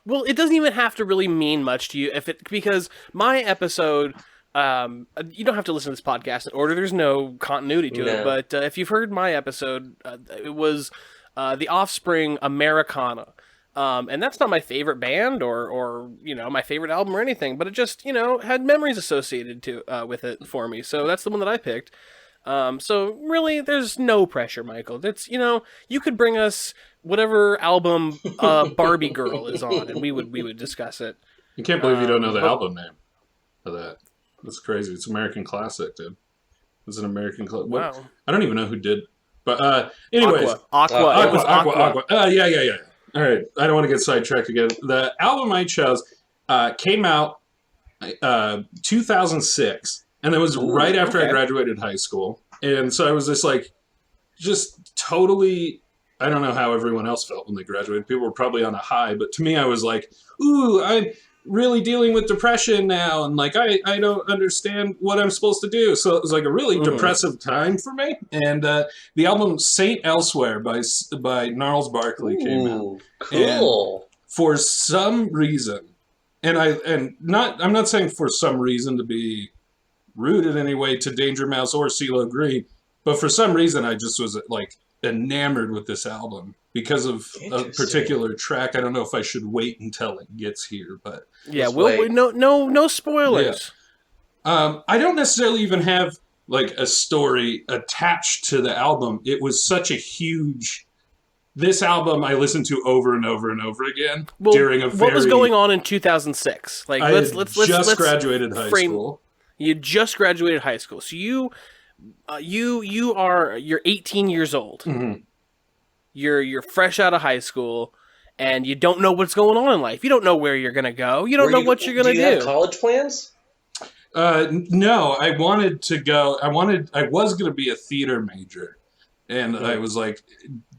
Well, it doesn't even have to really mean much to you because my episode you don't have to listen to this podcast in order. There's no continuity to it. But if you've heard my episode, it was The Offspring Americana. And that's not my favorite band or my favorite album or anything, but it just, had memories associated with it for me. So that's the one that I picked. So really, there's no pressure, Michael. It's, you could bring us whatever album Barbie Girl is on, and we would discuss it. You can't believe you don't know the album name of that. That's crazy. It's American classic, dude. It's an American classic. Wow. I don't even know who did. But anyways. Aqua. It was Aqua. Yeah. All right. I don't want to get sidetracked again. The album I chose came out 2006. And that was right after I graduated high school. And so I was just totally, I don't know how everyone else felt when they graduated. People were probably on a high. But to me, I was like, ooh, I'm really dealing with depression now. And I don't understand what I'm supposed to do. So it was like a really depressive time for me. And the album Saint Elsewhere by Gnarls Barkley came out. Cool. And for some reason, I'm not saying for some reason to be rude in any way to Danger Mouse or CeeLo Green, but for some reason I just was enamored with this album because of a particular track. I don't know if I should wait until it gets here, but no spoilers. Yeah. I don't necessarily even have a story attached to the album. It was such a huge. This album I listened to over and over and over again during a very. What was going on in 2006? Let's graduated high school. You just graduated high school, so you're 18 years old. Mm-hmm. You're fresh out of high school, and you don't know what's going on in life. You don't know where you're gonna go. You don't know what you're gonna do. Do you have college plans? No, I wanted to go. I was gonna be a theater major, and I was like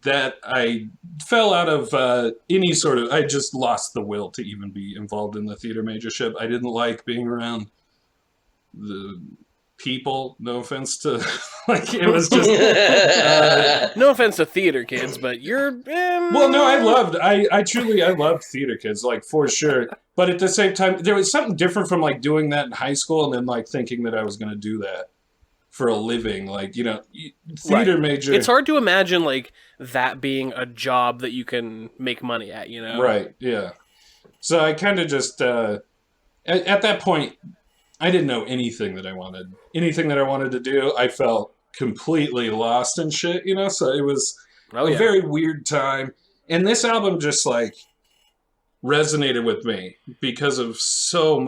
that. I fell out of any sort of. I just lost the will to even be involved in the theater majorship. I didn't like being around the people. No offense to it was just no offense to theater kids, but you're well, no, I loved theater kids, for sure, but at the same time there was something different from doing that in high school and then thinking that I was going to do that for a living, theater major. It's hard to imagine that being a job that you can make money at, right? Yeah. So I kind of just at that point I didn't know anything that I wanted to do. I felt completely lost and shit, so it was a very weird time. And this album just resonated with me because of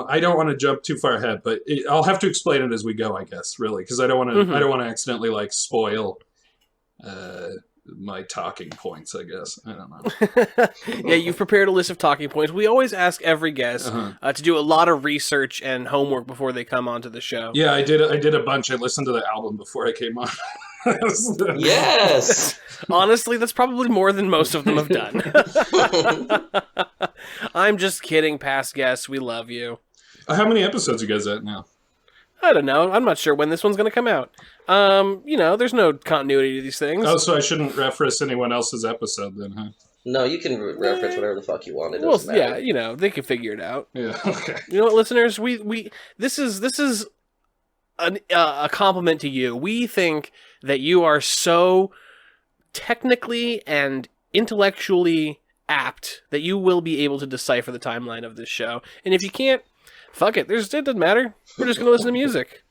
I don't want to jump too far ahead, but I'll have to explain it as we go, I guess, really, because I don't want to I don't want to accidentally spoil my talking points, I guess. I don't know. Yeah, you've prepared a list of talking points. We always ask every guest to do a lot of research and homework before they come onto the show. Yeah, I did a bunch. I listened to the album before I came on. Yes! Honestly, that's probably more than most of them have done. I'm just kidding, past guests. We love you. How many episodes you guys at now? I don't know. I'm not sure when this one's going to come out. There's no continuity to these things. Oh, so I shouldn't reference anyone else's episode then, huh? No, you can reference whatever the fuck you want. It doesn't matter. Yeah, they can figure it out. Yeah, okay. You know what, listeners? This is a compliment to you. We think that you are so technically and intellectually apt that you will be able to decipher the timeline of this show. And if you can't, fuck it. It doesn't matter. We're just going to listen to music.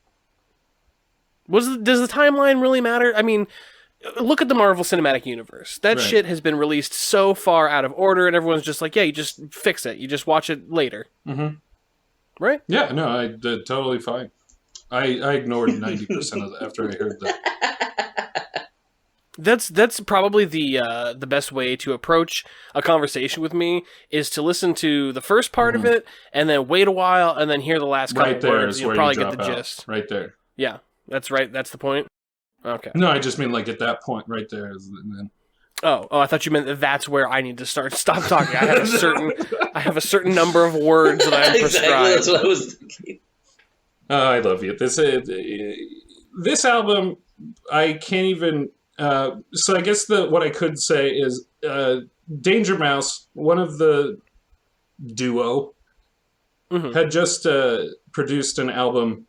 Does the timeline really matter? I mean, look at the Marvel Cinematic Universe. That shit has been released so far out of order, and everyone's just like, yeah, you just fix it. You just watch it later. Mm-hmm. Right? Yeah, no, I did totally fine. I ignored 90% of that after I heard that. That's probably the best way to approach a conversation with me is to listen to the first part of it and then wait a while and then hear the last couple words. You'll probably get the gist. Right there. Yeah, that's right. That's the point. Okay. No, I just mean at that point right there. And then... Oh, I thought you meant that's where I need to stop talking. I have a certain number of words that I am prescribed. Exactly, that's what I was thinking. Oh, I love you. This album, I can't even. So I guess what I could say is Danger Mouse, one of the duo, had just produced an album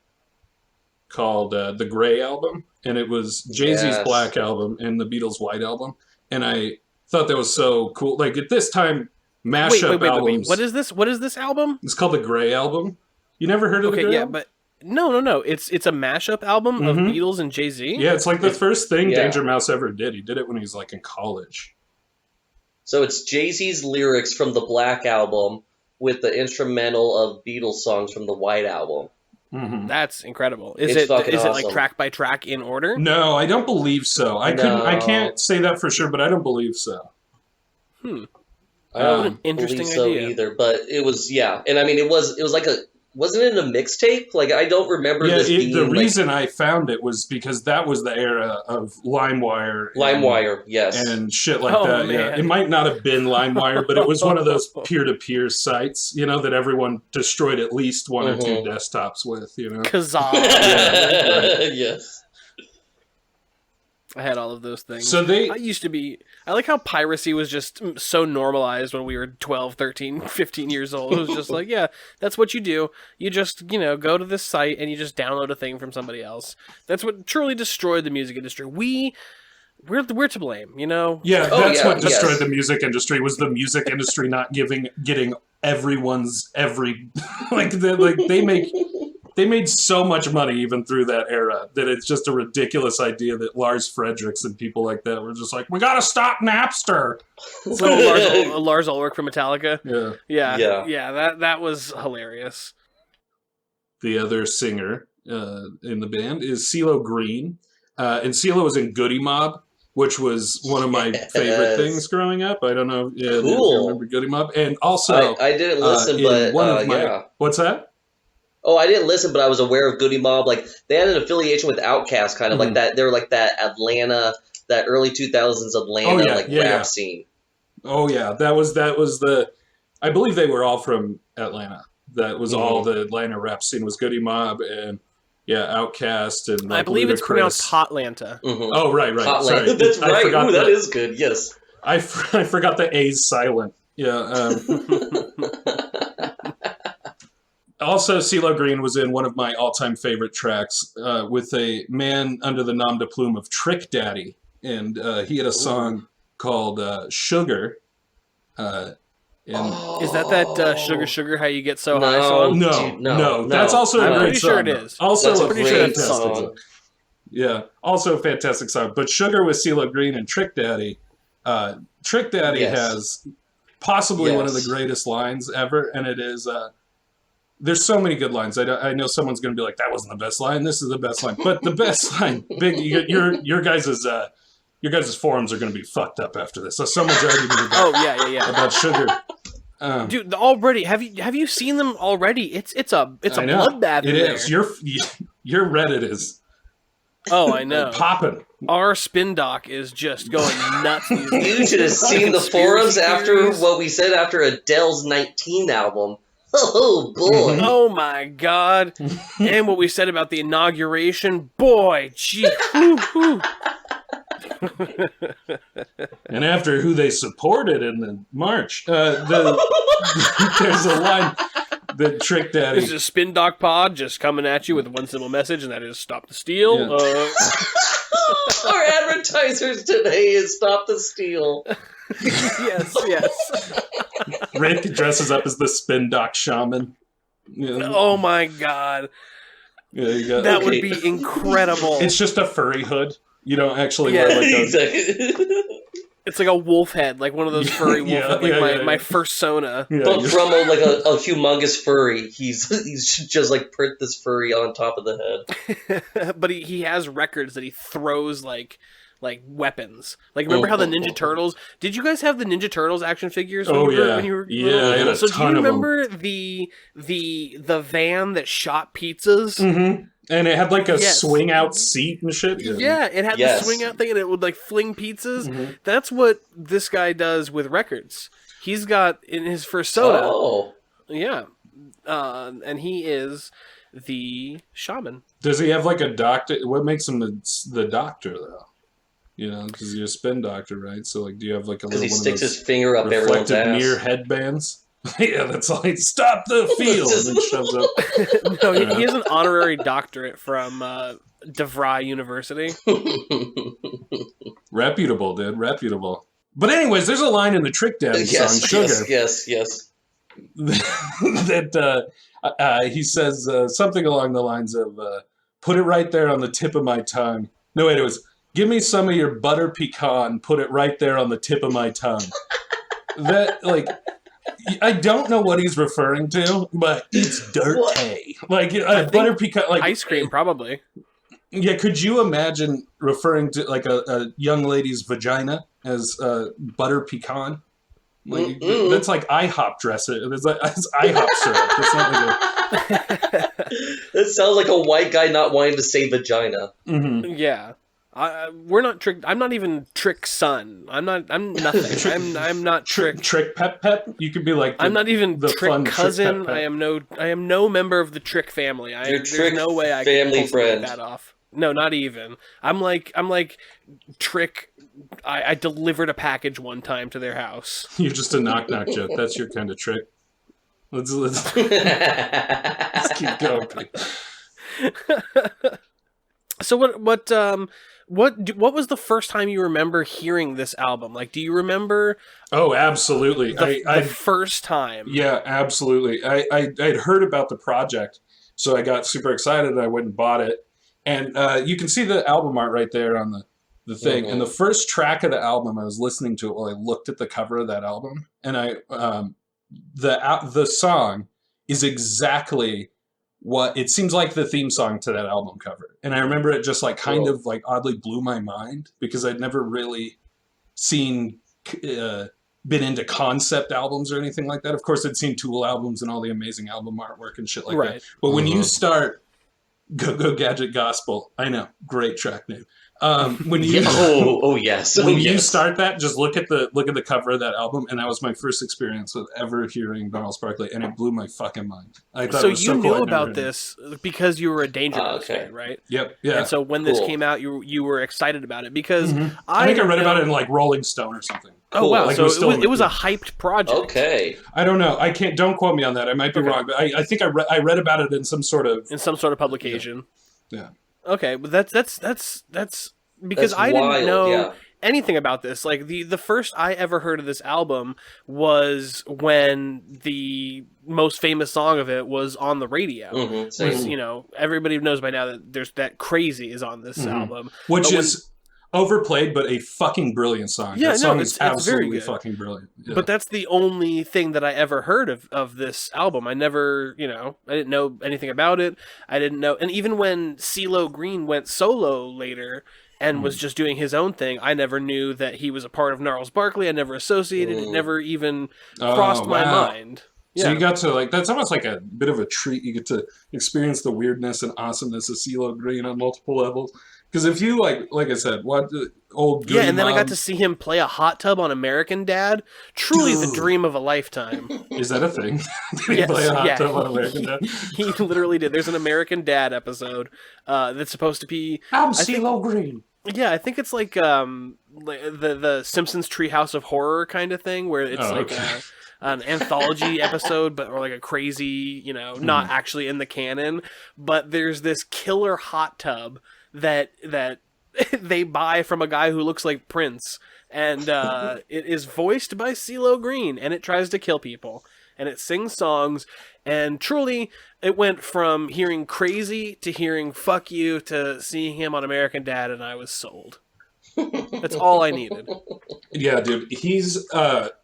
called The Grey Album, and it was Jay-Z's Black Album and the Beatles' White Album, and I thought that was so cool. Like at this time, mashup albums. What is this? What is this album? It's called The Grey Album. You never heard of The Grey Album? But no. It's a mashup album of Beatles and Jay-Z. Yeah, it's like the first thing Danger Mouse ever did. He did it when he was like in college. So it's Jay-Z's lyrics from the Black Album with the instrumental of Beatles songs from the White Album. Mm-hmm. That's incredible. Is it like track by track in order? No, I don't believe so. I can't say that for sure, but I don't believe so. I don't interesting believe so idea. either, but it was and I mean it was like wasn't it a mixtape? Like I don't remember this being the reason I found it was because that was the era of LimeWire. Yes. And shit like that. Man. Yeah. It might not have been LimeWire, but it was one of those peer-to-peer sites, that everyone destroyed at least one or two desktops with, Kazaa. Yes. I had all of those things. So I like how piracy was just so normalized when we were 12, 13, 15 years old. It was just like, yeah, that's what you do. You just, go to this site and you just download a thing from somebody else. That's what truly destroyed the music industry. We're to blame, Yeah, that's what destroyed the music industry, was the music industry not getting everyone's they made so much money even through that era that it's just a ridiculous idea that Lars Fredericks and people like that were just like, we gotta stop Napster. So Lars Ulrich from Metallica. Yeah. That was hilarious. The other singer in the band is CeeLo Green, and CeeLo was in Goody Mob, which was one of my favorite things growing up. I don't know if you remember Goody Mob, and also I didn't listen, but what's that? Oh, I didn't listen, but I was aware of Goody Mob. Like they had an affiliation with Outkast, kind of like that. They were like that Atlanta, that early 2000s Atlanta rap scene. Oh yeah, that was the. I believe they were all from Atlanta. That was all the Atlanta rap scene was Goody Mob and Outkast and. I believe it's pronounced Hotlanta. Oh right. Sorry, that's right. Ooh, that is good. Yes. I forgot the A's silent. Yeah. Also, CeeLo Green was in one of my all-time favorite tracks with a man under the nom de plume of Trick Daddy, and he had a song called "Sugar." Is that Sugar Sugar How You Get So High song? No. That's also a great song. I'm pretty sure it is. Also a great song. Yeah, also a fantastic song. But "Sugar" with CeeLo Green and Trick Daddy. Trick Daddy has possibly one of the greatest lines ever, and it is. There's so many good lines. I know someone's going to be like, that wasn't the best line. This is the best line. But the best line, your guys' forums are going to be fucked up after this. So someone's already going to about Sugar. Dude, already have you seen them already? It's a bloodbath. It is. Your Reddit is. Oh, I know. Popping. Our spin doc is just going nuts. You should have seen the forums after what we said after Adele's 19 album. Oh boy! Oh my God! And what we said about the inauguration, boy, gee, And after who they supported in the march, there's a line that Trick Daddy. This is a Spin Doc Pod just coming at you with one simple message, and that is stop the steal. Yeah. Our advertisers today is stop the steal. Yes. Rick dresses up as the Spin Doc Shaman. Yeah. Oh my God. Yeah, that would be incredible. It's just a furry hood. You don't actually wear like It's like a wolf head, like one of those furry wolf heads, my fursona. Yeah, but from a humongous furry, he's just like print this furry on top of the head. But he has records that he throws like weapons. Like remember how the Ninja Turtles? Did you guys have the Ninja Turtles action figures? When you were I had a so ton do you remember the van that shot pizzas? Mm-hmm. And it had like a swing out seat and shit. Yeah, it had the swing out thing and it would like fling pizzas. Mm-hmm. That's what this guy does with records. He's got in his fursona. Oh. Yeah. And he is the shaman. Does he have like a doctor? What makes him the doctor though? You know, because you're a spin doctor, right? So like, do you have like a little? Because he sticks his finger up everyone's ass. Reflective mirror headbands. Yeah, that's like, stop the field, and then shoves up. No, he has an honorary doctorate from DeVry University. Reputable, dude, reputable. But anyways, there's a line in the Trick Daddy song, Sugar. Yes. That he says something along the lines of, put it right there on the tip of my tongue. No, wait, it was, give me some of your butter pecan, put it right there on the tip of my tongue. That, like, I don't know what he's referring to, but it's dirty. Like, butter pecan, like... Ice cream, probably. Yeah, could you imagine referring to, like, a young lady's vagina as butter pecan? Like, that's like IHOP dressing. It's IHOP syrup. It's not like That sounds like a white guy not wanting to say vagina. Mm-hmm. Yeah. We're not Trick. I'm not even Trick son. I'm nothing. I'm not Trick. Trick Pep. You could be like. I'm not even the Trick fun cousin. Trick Pep. I am no member of the Trick family. There's no way I can family friend. that off. No, not even. I'm like Trick. I delivered a package one time to their house. You're just a knock joke. That's your kind of trick. Let's keep going. So what was the first time you remember hearing this album? Like, do you remember? Oh, absolutely. The first time. Yeah, absolutely. I'd heard about the project, so I got super excited and I went and bought it. And you can see the album art right there on the thing. Mm-hmm. And the first track of the album, I was listening to it while I looked at the cover of that album. And the song is exactly what it seems like the theme song to that album cover. And I remember it just like kind of like oddly blew my mind because I'd never really been into concept albums or anything like that. Of course, I'd seen Tool albums and all the amazing album artwork and shit like that. But when you start Go Gadget Gospel, I know, great track name. When you you start that, just look at the cover of that album, and that was my first experience with ever hearing Gnarls Barkley, and it blew my fucking mind. I thought so it was you so knew cool about this because you were a Danger Mouse fan, right? Yep, yeah. And so when this came out, you were excited about it because I think I read about it in like Rolling Stone or something. Oh wow! Like so it was a hyped project. Okay. I don't know. I can't. Don't quote me on that. I might be wrong, but I think I read about it in some sort of publication. Yeah. Okay, but that's because I didn't know anything about this. Like the first I ever heard of this album was when the most famous song of it was on the radio. Which, everybody knows by now that there's that Crazy is on this album, which is overplayed, but a fucking brilliant song. Yeah, that song is it's absolutely very good. Fucking brilliant. Yeah. But that's the only thing that I ever heard of this album. I never, I didn't know anything about it. I didn't know, and even when CeeLo Green went solo later and was just doing his own thing, I never knew that he was a part of Gnarls Barkley. I never associated it, never even crossed my mind. So you got to that's almost like a bit of a treat. You get to experience the weirdness and awesomeness of CeeLo Green on multiple levels. Because if you like I said, what old Goody and then Mom, I got to see him play a hot tub on American Dad. Truly the dream of a lifetime. Is that a thing? Did he play a hot tub on American Dad? He literally did. There's an American Dad episode that's supposed to be. I'm CeeLo Green. Yeah, I think it's like the Simpsons Treehouse of Horror kind of thing, where it's an anthology episode, or like a crazy, not actually in the canon. But there's this killer hot tub that they buy from a guy who looks like Prince, and it is voiced by CeeLo Green, and it tries to kill people, and it sings songs, and truly, it went from hearing Crazy to hearing Fuck You to seeing him on American Dad, and I was sold. That's all I needed. Yeah, dude, he's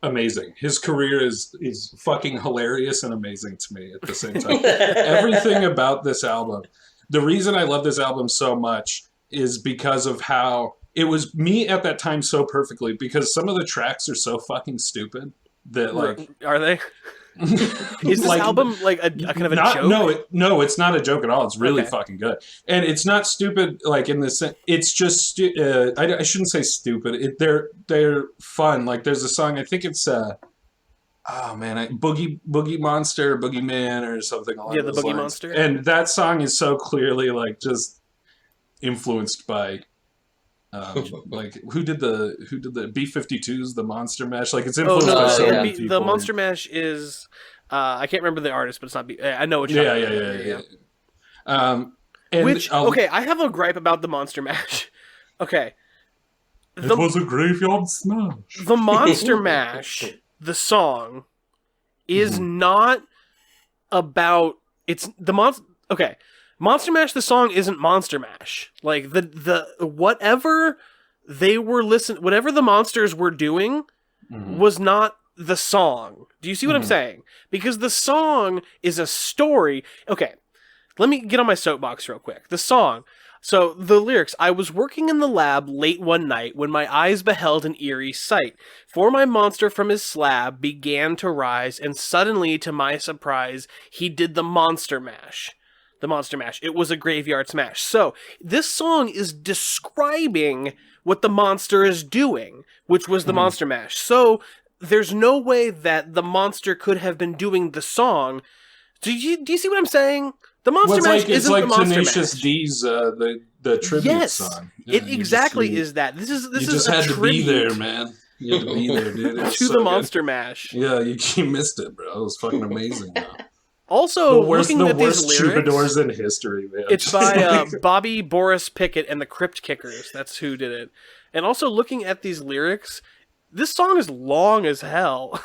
amazing. His career is fucking hilarious and amazing to me at the same time. Everything about this album. The reason I love this album so much is because of how it was me at that time so perfectly, because some of the tracks are so fucking stupid that are they? Is this album like a kind of a joke? No, it's not a joke at all. It's really fucking good, and it's not stupid like in this. It's just I shouldn't say stupid. They're fun. Like there's a song. I think it's Boogie Monster, Boogie Man, or something along those lines. The Boogie Monster. And that song is so clearly like just influenced by Like who did the B-52s, the Monster Mash? Like it's Oh influenced no, by so yeah. many people. the Monster Mash is I can't remember the artist, but it's not. I know what you're talking about. Yeah. And Which okay, I have a gripe about the Monster Mash. Okay, it was a graveyard smash. the Monster Mash, the song, is not about Okay, Monster Mash, the song isn't Monster Mash. Like the whatever whatever the monsters were doing was not the song. Do you see what I'm saying? Because the song is a story. Okay, let me get on my soapbox real quick. The song. So, the lyrics, I was working in the lab late one night when my eyes beheld an eerie sight. For my monster from his slab began to rise, and suddenly, to my surprise, he did the Monster Mash. The Monster Mash. It was a graveyard smash. So, this song is describing what the monster is doing, which was the Monster Mash. So, there's no way that the monster could have been doing the song. Do you see what I'm saying? The Monster Mash isn't the Monster Tenacious Mash. D's the tribute song. Yeah, it exactly is that. This is you just a had to be tribute there, man. You had to be there, dude. to the Monster Mash. Yeah, you missed it, bro. It was fucking amazing. Also, the worst looking at these troubadours lyrics, in history, man. it's by Bobby Boris Pickett and the Crypt Kickers. That's who did it. And also, looking at these lyrics, this song is long as hell.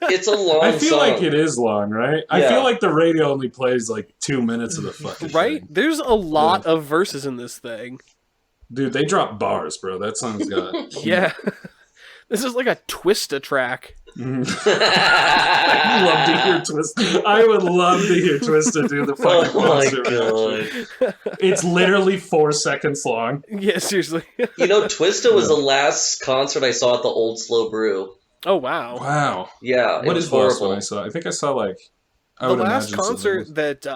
It's a long song. I feel like it is long, right? I Yeah. feel like the radio only plays like 2 minutes of the fucking Right? thing. There's a lot of verses in this thing. Dude, they drop bars, bro. That song's got... Yeah. This is like a Twista track. I'd love to hear Twista. I would love to hear Twista do the fucking Oh my Monster Mash. god. It's literally 4 seconds long. Yeah, seriously. You know, Twista was the last concert I saw at the Old Slow Brew. Oh, wow. Wow. Yeah, What it was is the last horrible. one I saw? I think I saw like... I The would last imagine concert something that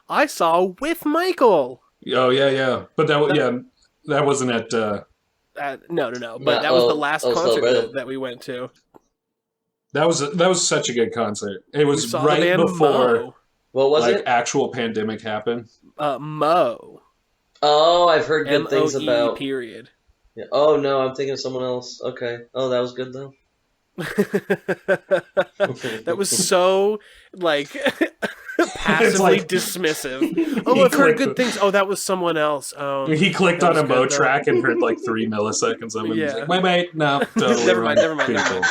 I saw with Michael. else. Oh, yeah. But that wasn't at... No. But No, that was the last Slow concert Brew. that we went to. That was such a good concert. It We was saw the right band before Mo. What was like it? actual pandemic happened. Mo. Oh, I've heard good things M-O-E about... period. Yeah. Oh, no, I'm thinking of someone else. Okay. Oh, that was good, though. That was so, like, passively like- dismissive. Oh, I've heard good things. Oh, that was someone else. Oh, He clicked that on a was Mo good, though. track and heard like 3 milliseconds of it. He's Yeah. like, wait, no, totally Never wrong mind. people.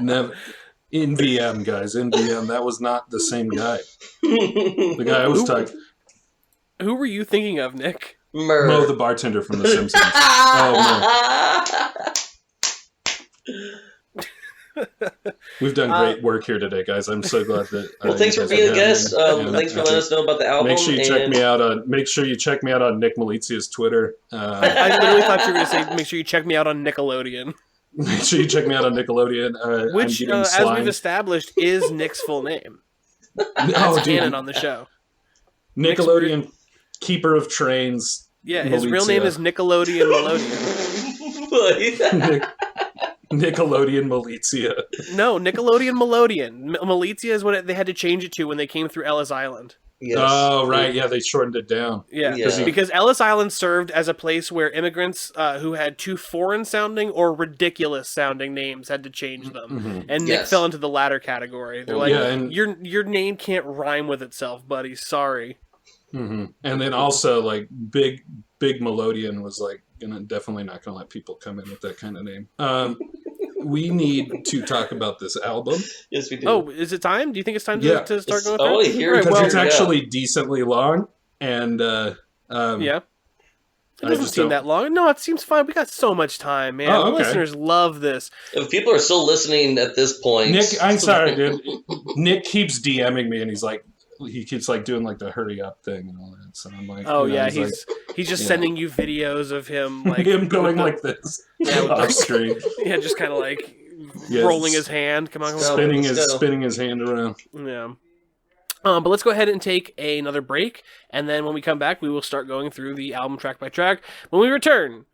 Never. In VM, guys, in VM, that was not the same guy. The guy I was talking, Who were you thinking of, Nick? Murr. Mo, the bartender from The Simpsons. Oh, we've done great work here today, guys. I'm so glad that. Well, thanks you for guys being a are guest. down there. Thanks for letting us know about the album. Make sure you check and- me out on. Make sure you check me out on Nick Malizia's Twitter. I literally thought you were going to say, make sure you check me out on Nickelodeon. Make sure you check me out on Nickelodeon. Which, I'm getting as slimed. we've established, is Nick's full name. Oh, That's dude. canon on the show. Nickelodeon, keeper of trains. Yeah, his real name is Nickelodeon Melodian. Nick, Nickelodeon Malizia. No, Nickelodeon Melodian. Malizia is what they had to change it to when they came through Ellis Island. Yes. Oh, right. Yeah, they shortened it down. Yeah, Yeah. because Ellis Island served as a place where immigrants who had too foreign-sounding or ridiculous-sounding names had to change them, and Nick Yes. fell into the latter category. They're Well, like, yeah, and- your name can't rhyme with itself, buddy. Sorry. And then also, like, Big Melodian was, like, definitely not going to let people come in with that kind of name. We need to talk about this album. Yes, we do. Oh, is it time? Do you think it's time Yeah. to start going I with wanna that? hear Right, it. Because well, it's yeah. actually decently long, and yeah. It I doesn't just seem don't- that long. No, it seems fine. We got so much time, man. Oh, The okay. listeners love this. If people are still listening at this point... Nick, I'm sorry, dude. Nick keeps DMing me, and he's like, he keeps like doing like the hurry up thing and all that. So I'm like, Oh you know, yeah, he's he's just yeah. sending you videos of him like like him going with the- like this Yeah, with the- off screen, yeah, just kind of like Yes. rolling his hand. Come on, Stop. spinning let's go. his hand around. yeah. But let's go ahead and take another break, and then when we come back, we will start going through the album track by track. When we return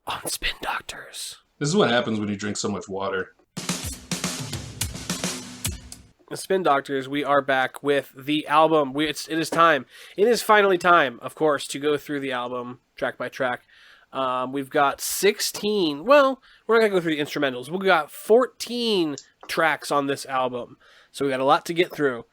on Spin Doctors. This is what happens when you drink so much water. Spin Doctors, we are back with the album. It is time. It is finally time, of course, to go through the album track by track. We've got 16. Well, we're not going to go through the instrumentals. We've got 14 tracks on this album. So we got a lot to get through.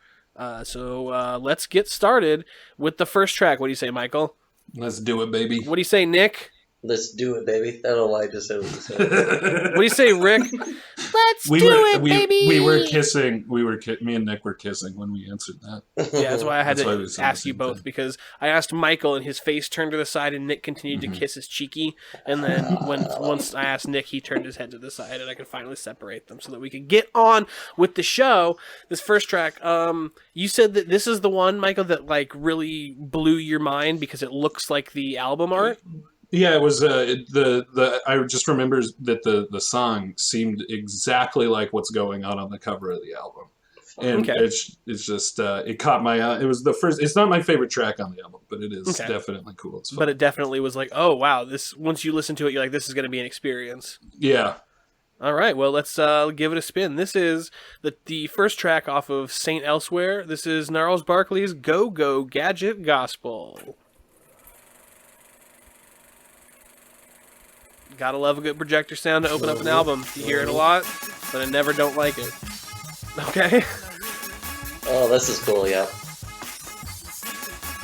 So let's get started with the first track. What do you say, Michael? Let's do it, baby. What do you say, Nick? Let's do it, baby. I don't know why I just said what you said. What do you say, Rick? Let's do it, baby. We were kissing. Me and Nick were kissing when we answered that. Yeah, that's why I had to ask you both, because I asked Michael and his face turned to the side and Nick continued to kiss his cheeky. And then once I asked Nick, he turned his head to the side and I could finally separate them so that we could get on with the show. This first track, you said that this is the one, Michael, that like really blew your mind because it looks like the album art. Yeah, it was I just remember that the song seemed exactly like what's going on the cover of the album, and it's just it caught my eye. It was the first. It's not my favorite track on the album, but it is definitely cool. It's fun. But it definitely was like, oh wow, this. Once you listen to it, you're like, this is going to be an experience. Yeah. All right, well let's give it a spin. This is the first track off of Saint Elsewhere. This is Gnarls Barkley's Go Go Gadget Gospel. Gotta love a good projector sound to open up an album. You hear it a lot, but I never don't like it. Okay? Oh, this is cool, yeah.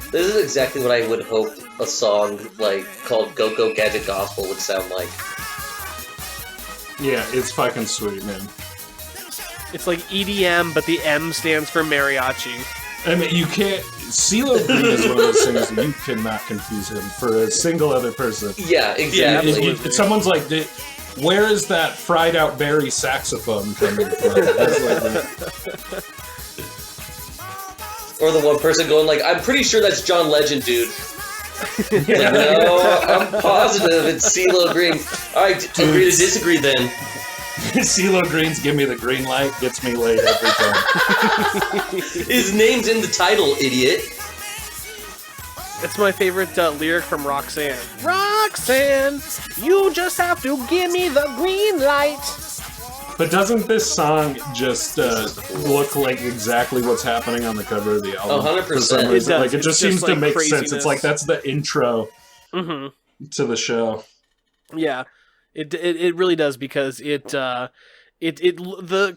This is exactly what I would hope a song like called Go Go Gadget Gospel would sound like. Yeah, it's fucking sweet, man. It's like EDM, but the M stands for mariachi. I mean, you can't... CeeLo Green is one of those singers that you cannot confuse him for a single other person. Yeah, exactly. Yeah, someone's like, where is that fried out berry saxophone coming from? Or the one person going like, I'm pretty sure that's John Legend, dude. Like, no, I'm positive it's CeeLo Green. Alright, agree to disagree then. CeeLo Green's Give Me the Green Light gets me laid every time. His name's in the title, idiot. That's my favorite lyric from Roxanne. Roxanne, you just have to give me the green light. But doesn't this song just look like exactly what's happening on the cover of the album? 100%. It does. Like, it just seems to make craziness. sense. It's like that's the intro to the show. Yeah. It really does, because the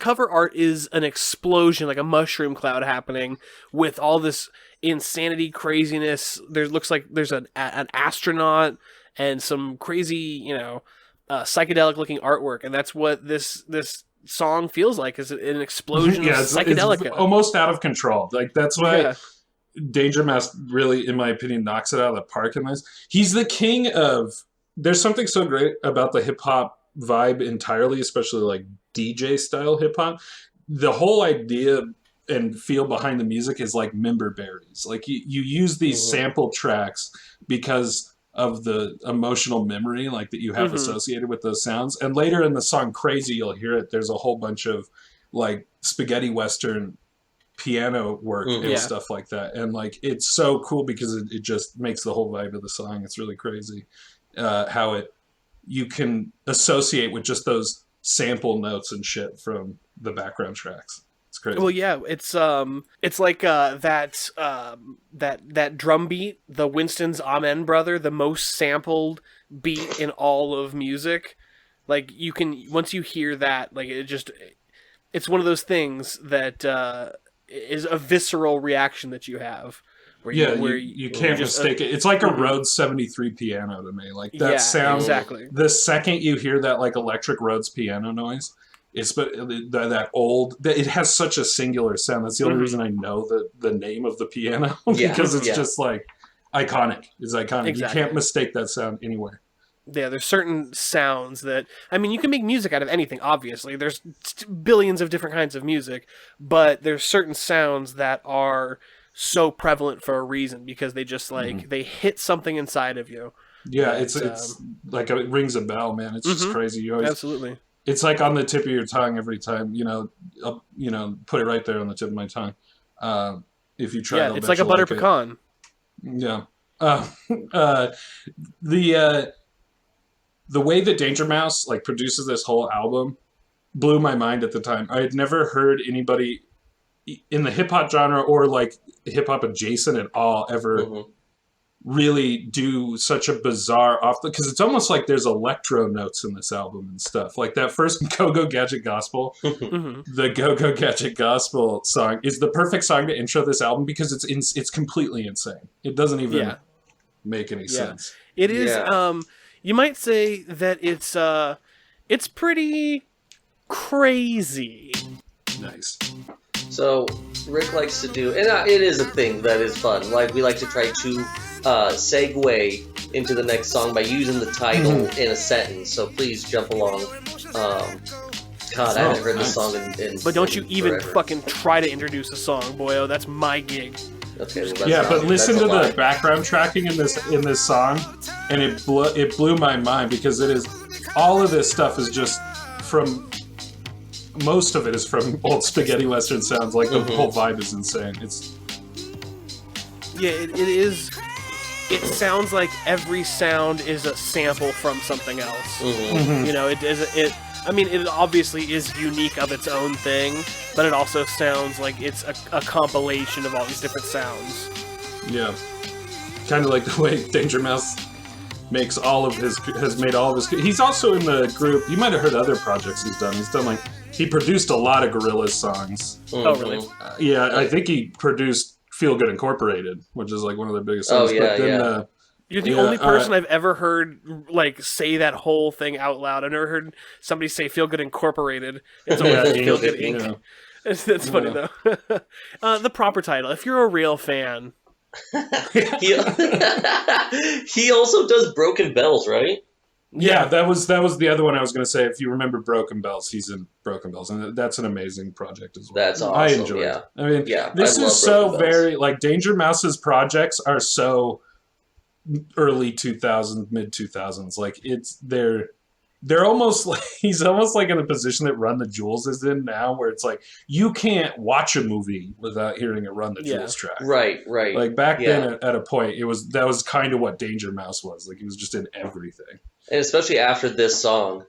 cover art is an explosion, like a mushroom cloud happening with all this insanity, craziness. There looks like there's an astronaut and some crazy, psychedelic looking artwork, and that's what this song feels like, is an explosion of psychedelic. It's almost out of control. Like that's why Danger Mouse really, in my opinion, knocks it out of the park in this. He's the king of. There's something so great about the hip-hop vibe entirely, especially like DJ style hip-hop. The whole idea and feel behind the music is like member berries. Like you use these sample tracks because of the emotional memory like that you have associated with those sounds. And later in the song Crazy, you'll hear it. There's a whole bunch of like spaghetti western piano work and stuff like that. And like it's so cool because it just makes the whole vibe of the song. It's really crazy. How you can associate with just those sample notes and shit from the background tracks. It's crazy. Well, yeah, it's like that drum beat, the Winston's Amen Brother, the most sampled beat in all of music. Like you can, once you hear that, like it's one of those things that is a visceral reaction that you have. You can't mistake it. It's like a Rhodes 73 piano to me. Like that sound. Exactly. The second you hear that like electric Rhodes piano noise, it's that old. It has such a singular sound. That's the only reason I know the name of the piano because it's just like iconic. It's iconic. Exactly. You can't mistake that sound anywhere. Yeah, there's certain sounds that, I mean, you can make music out of anything, obviously. There's billions of different kinds of music, but there's certain sounds that are so prevalent for a reason because they just like they hit something inside of you. Yeah, it's like it rings a bell, man. It's just crazy. You always, absolutely. It's like on the tip of your tongue every time. Put it right there on the tip of my tongue. If you try, it's like a butter pecan. Yeah. The way that Danger Mouse like produces this whole album blew my mind at the time. I had never heard anybody in the hip hop genre or like hip hop adjacent at all ever really do such a bizarre because it's almost like there's electro notes in this album and stuff. Like that first Go Go Gadget Gospel, the Go Go Gadget Gospel song is the perfect song to intro this album because it's completely insane. It doesn't even make any sense. It is. You might say that it's pretty crazy. Nice. So Rick likes to do, and it is a thing that is fun. Like we like to try to segue into the next song by using the title in a sentence. So please jump along. God, I haven't heard this song in But don't you even forever. fucking try to introduce a song, boyo. That's my gig. Okay, well, but listen to the background tracking in this song, and it blew my mind because it is all of this stuff is just from. Most of it is from old spaghetti western sounds. Like the whole vibe is insane. It's it is. It sounds like every sound is a sample from something else. You know, it. I mean, it obviously is unique of its own thing, but it also sounds like it's a compilation of all these different sounds. Yeah, kind of like the way Danger Mouse has made all of his. He's also in the group. You might have heard other projects he's done. He's done like. He produced a lot of Gorillaz songs. Oh, really? Yeah, I think he produced Feel Good Incorporated, which is like one of their biggest songs. Oh, yeah, yeah. You're the only person I've ever heard like say that whole thing out loud. I've never heard somebody say Feel Good Incorporated. It's always Feel Good Inc. Yeah. That's funny, though. The proper title, if you're a real fan. He also does Broken Bells, right? Yeah, that was the other one I was going to say. If you remember Broken Bells, he's in Broken Bells, and that's an amazing project as well. That's awesome. I enjoy it. I mean, this is so very like Danger Mouse's projects are so early 2000s, mid 2000s. Like they're almost like he's almost like in a position that Run the Jewels is in now, where it's like you can't watch a movie without hearing a Run the Jewels track. Right. Like back then, at a point, that was kind of what Danger Mouse was. Like he was just in everything. And especially after this song.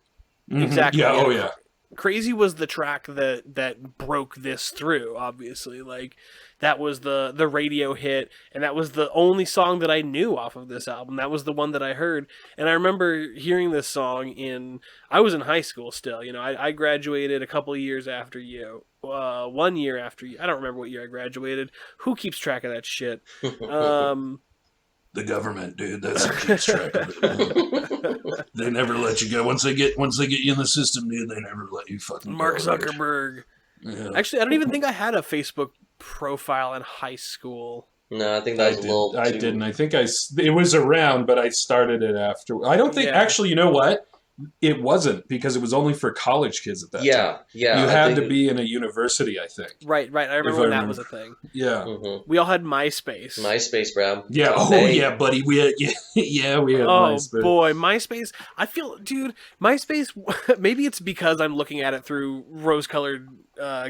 Exactly. Yeah, oh yeah. Crazy was the track that broke this through, obviously. Like, that was the radio hit, and that was the only song that I knew off of this album. That was the one that I heard. And I remember hearing this song I was in high school still. You know, I graduated a couple of years after you. 1 year after you. I don't remember what year I graduated. Who keeps track of that shit? The government, dude. That's who keeps track of it. They never let you go. Once they get you in the system, dude, they never let you fucking Mark go. Zuckerberg. Yeah. Actually, I don't even think I had a Facebook profile in high school. No, I think that was a little I didn't. I think it was around, but I started it after. I don't think, actually, you know what? It wasn't, because it was only for college kids at that time. Yeah. You had to be in a university, I think. Right. I remember when that was a thing. Yeah. We all had MySpace. MySpace, bro. Yeah. Yeah, buddy. We had MySpace. Oh, boy. MySpace. I feel, dude, MySpace, maybe it's because I'm looking at it through rose-colored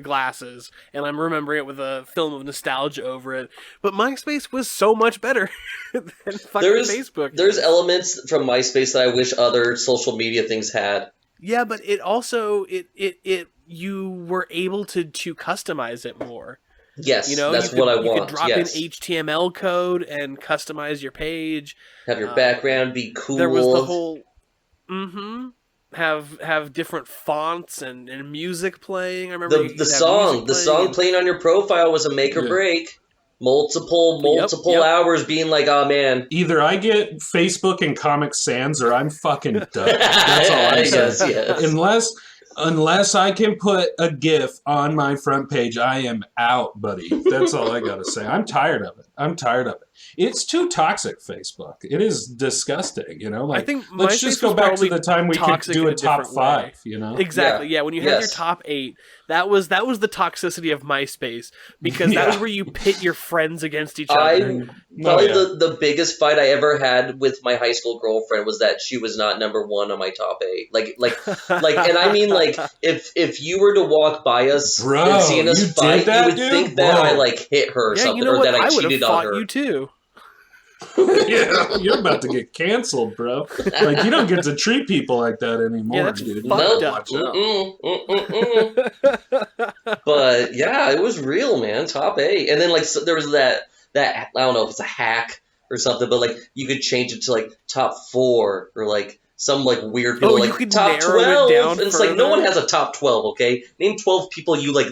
glasses, and I'm remembering it with a film of nostalgia over it, but MySpace was so much better than fucking Facebook. There's elements from MySpace that I wish other social media things had. Yeah, but it also you were able to customize it more. Yes, you know, that's what I want. You could drop in HTML code and customize your page. Have your background be cool. There was the whole have different fonts and music playing. I remember the song playing on your profile was a make or break. Multiple hours being like, oh man. Either I get Facebook and Comic Sans or I'm fucking done. That's all I'm saying. Yes. Unless I can put a GIF on my front page, I am out, buddy. That's all I gotta say. I'm tired of it. It's too toxic, Facebook. It is disgusting, you know? Like, I think let's just go back to the time we could do a top 5, you know? Exactly, yeah. When you had your top 8, that was the toxicity of MySpace, because that was where you pit your friends against each other. The biggest fight I ever had with my high school girlfriend was that she was not number 1 on my top 8. Like, and I mean, like, if you were to walk by us and seeing us fight, you would think that I like hit her or something, you know what? or that I cheated on her. I would have fought you too. Yeah, you're about to get canceled, bro. Like, you don't get to treat people like that anymore, Yeah, that's dude. fucked up. Watch out. But yeah, it was real, man. Top 8, and then like so there was that I don't know if it's a hack or something, but like you could change it to like top 4 or like some like weird people you like could top narrow it 12. down And it's like no further? one has a top 12. Okay, name 12 people you like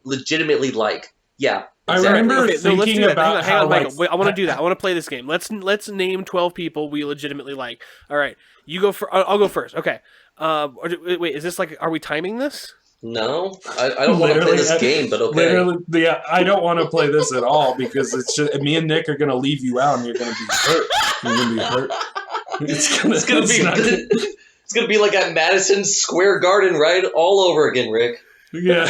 legitimately like. Yeah. I exactly. remember Okay, so let's thinking do that. about Hang on, how, Michael. like, Wait, I want to do that. I want to play this game. Let's name 12 people we legitimately like. All right, you go for. I'll go first. Okay. Wait, is this like? Are we timing this? No, I don't want to play this game, but okay. Literally, yeah, I don't want to play this at all because it's just me and Nick are gonna leave you out, and you're gonna be hurt. You're gonna be hurt. It's gonna be like at Madison Square Garden, right? All over again, Rick. Yeah.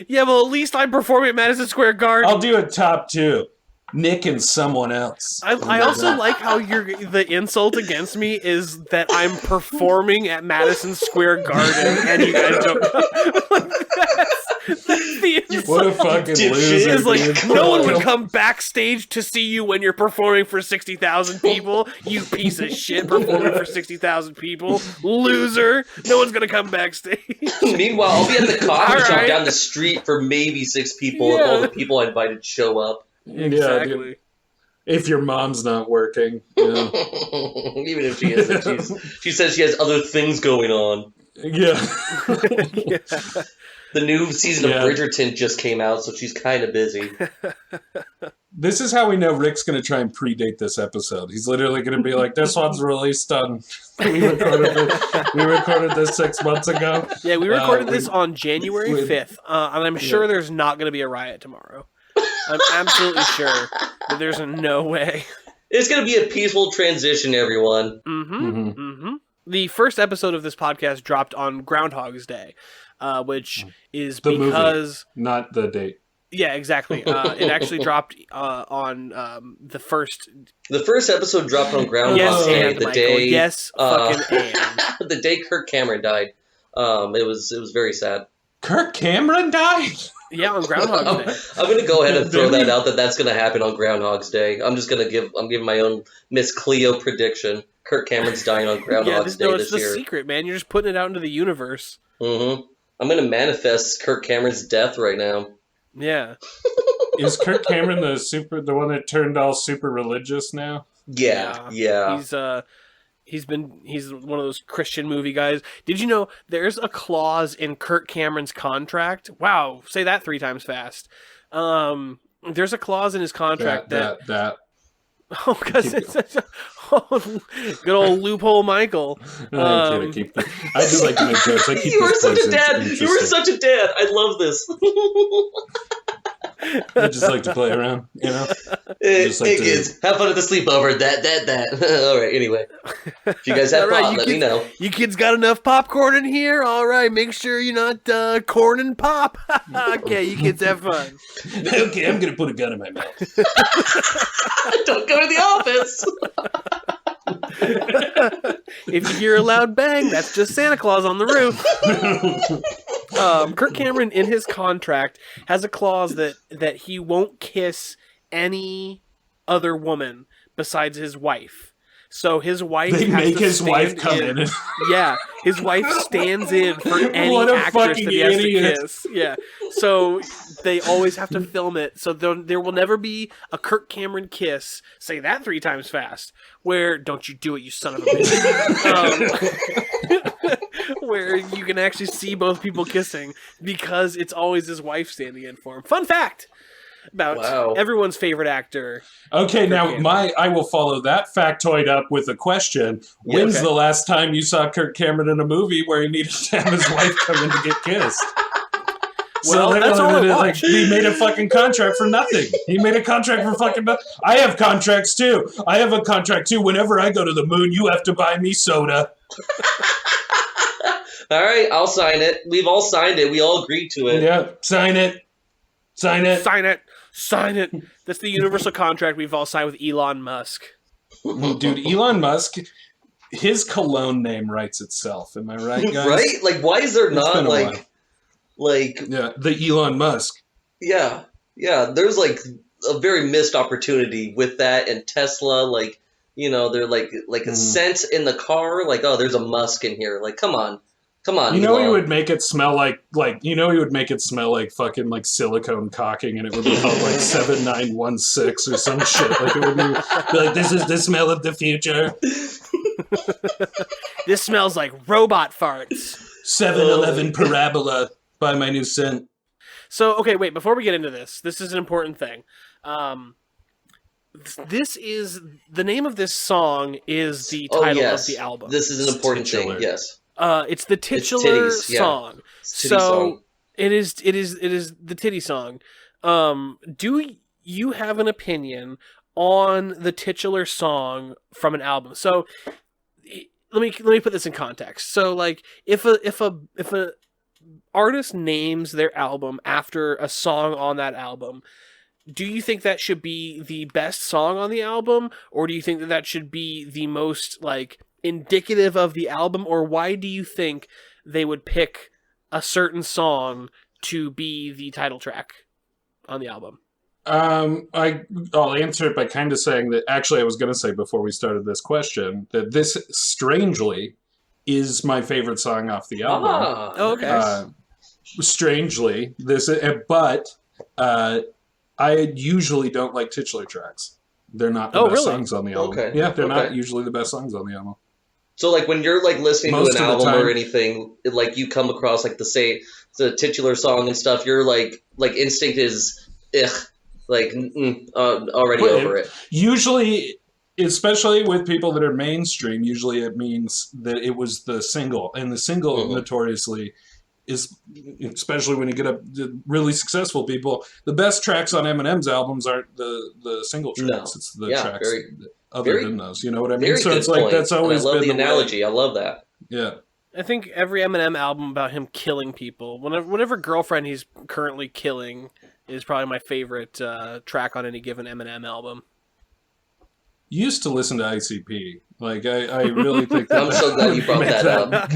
Yeah, well, at least I'm performing at Madison Square Garden. I'll do a top 2. Nick and someone else. I also like how the insult against me is that I'm performing at Madison Square Garden and you guys don't that's the insult. What a fucking loser. It's like, dude. no one would come backstage to see you when you're performing for 60,000 people. You piece of shit performing for 60,000 people. Loser. No one's going to come backstage. Meanwhile, I'll be at the coffee shop right. down the street for maybe 6 people if all the people I invited show up. Exactly. Yeah, if your mom's not working. Yeah. Even if she isn't. She says she has other things going on. Yeah. Yeah. The new season of Bridgerton just came out, so she's kind of busy. This is how we know Rick's going to try and predate this episode. He's literally going to be like, this one's released on... We recorded this 6 months ago. Yeah, we recorded this on January 5th, and I'm sure there's not going to be a riot tomorrow. I'm absolutely sure that there's no way. It's going to be a peaceful transition, everyone. The first episode of this podcast dropped on Groundhog's Day, which is the because... movie, not the date. Yeah, exactly. It actually dropped on the first... The first episode dropped on Groundhog's Day. The Michael. day, Yes, fucking and. The day Kirk Cameron died. It was very sad. Kirk Cameron died? Yeah, on Groundhog's Day. I'm going to go ahead and throw that out that's going to happen on Groundhog's Day. I'm giving my own Miss Cleo prediction. Kirk Cameron's dying on Groundhog's Day this year. It's the secret, man. You're just putting it out into the universe. I'm going to manifest Kirk Cameron's death right now. Yeah. Is Kirk Cameron the one that turned all super religious now? Yeah. He's one of those Christian movie guys. Did you know there's a clause in Kirk Cameron's contract? Wow, say that 3 times fast. There's a clause in his contract that oh, because it's such a good old loophole, Michael. I just like to make jokes. I keep You were such a dad. You were such a dad. I love this. I just like to play around, you know? Hey kids, have fun at the sleepover. That. All right, anyway. If you guys have pop, let me know. You kids got enough popcorn in here? All right, make sure you're not corn and pop. Okay, you kids have fun. Okay, I'm going to put a gun in my mouth. Don't go to the office. If you hear a loud bang, that's just Santa Claus on the roof. Kirk Cameron, in his contract, has a clause that he won't kiss any other woman besides his wife. So his wife come in. Yeah, his wife stands in for any actress that he has to kiss. Yeah, so they always have to film it. So there will never be a Kirk Cameron kiss. Say that 3 times fast. Where don't you do it, you son of a bitch? Where you can actually see both people kissing because it's always his wife standing in for him. Fun fact about everyone's favorite actor. Okay, now I will follow that factoid up with a question. When's the last time you saw Kirk Cameron in a movie where he needed to have his wife come in to get kissed? Well, that's all I watch. He made a fucking contract for nothing. He made a contract for fucking nothing. I have contracts too. I have a contract too. Whenever I go to the moon, you have to buy me soda. All right, I'll sign it. We've all signed it. We all agreed to it. Yeah, sign it. Sign it. Sign it. Sign it. That's the universal contract we've all signed with Elon Musk. Dude, Elon Musk, his cologne name writes itself. Am I right, guys? Right? Like, why is there not, yeah, the Elon Musk. Yeah, there's, like, a very missed opportunity with that, and Tesla, like, they're like a scent in the car, like, oh, there's a musk in here, like, come on, You know, he would make it smell like he would make it smell like fucking like silicone caulking, and it would be called like 7916 or some shit. Like it would be like, this is the smell of the future. This smells like robot farts. 7-Eleven parabola. Buy my new scent. So, okay, wait, before we get into this is an important thing. This is, the name of this song is the title of the album. This is an important thing, yes. It's the titular song. Titty song. It is the titty song. Do you have an opinion on the titular song from an album? So let me put this in context. So like if a artist names their album after a song on that album, do you think that should be the best song on the album, or do you think that should be the most like indicative of the album, or why do you think they would pick a certain song to be the title track on the album? I'll answer it by kind of saying that actually I was going to say before we started this question that this strangely is my favorite song off the album. Okay. Strangely, but I usually don't like titular tracks. They're not the best songs on the album. Okay. Yeah, they're not usually the best songs on the album. So, like, when you're, like, listening to an album or anything, like, you come across, like, the titular song and stuff, your, like instinct is, already over it. Usually, especially with people that are mainstream, usually it means that it was the single. And the single, notoriously, is, especially when you get up to really successful people, the best tracks on Eminem's albums aren't the single tracks. No. It's the tracks other than those. You know what I mean? So it's like point. That's always been the analogy. Way. I love that. Yeah. I think every Eminem album about him killing people, whatever girlfriend he's currently killing, is probably my favorite track on any given Eminem album. You used to listen to ICP. Like, I really think that... I'm so glad you brought that up.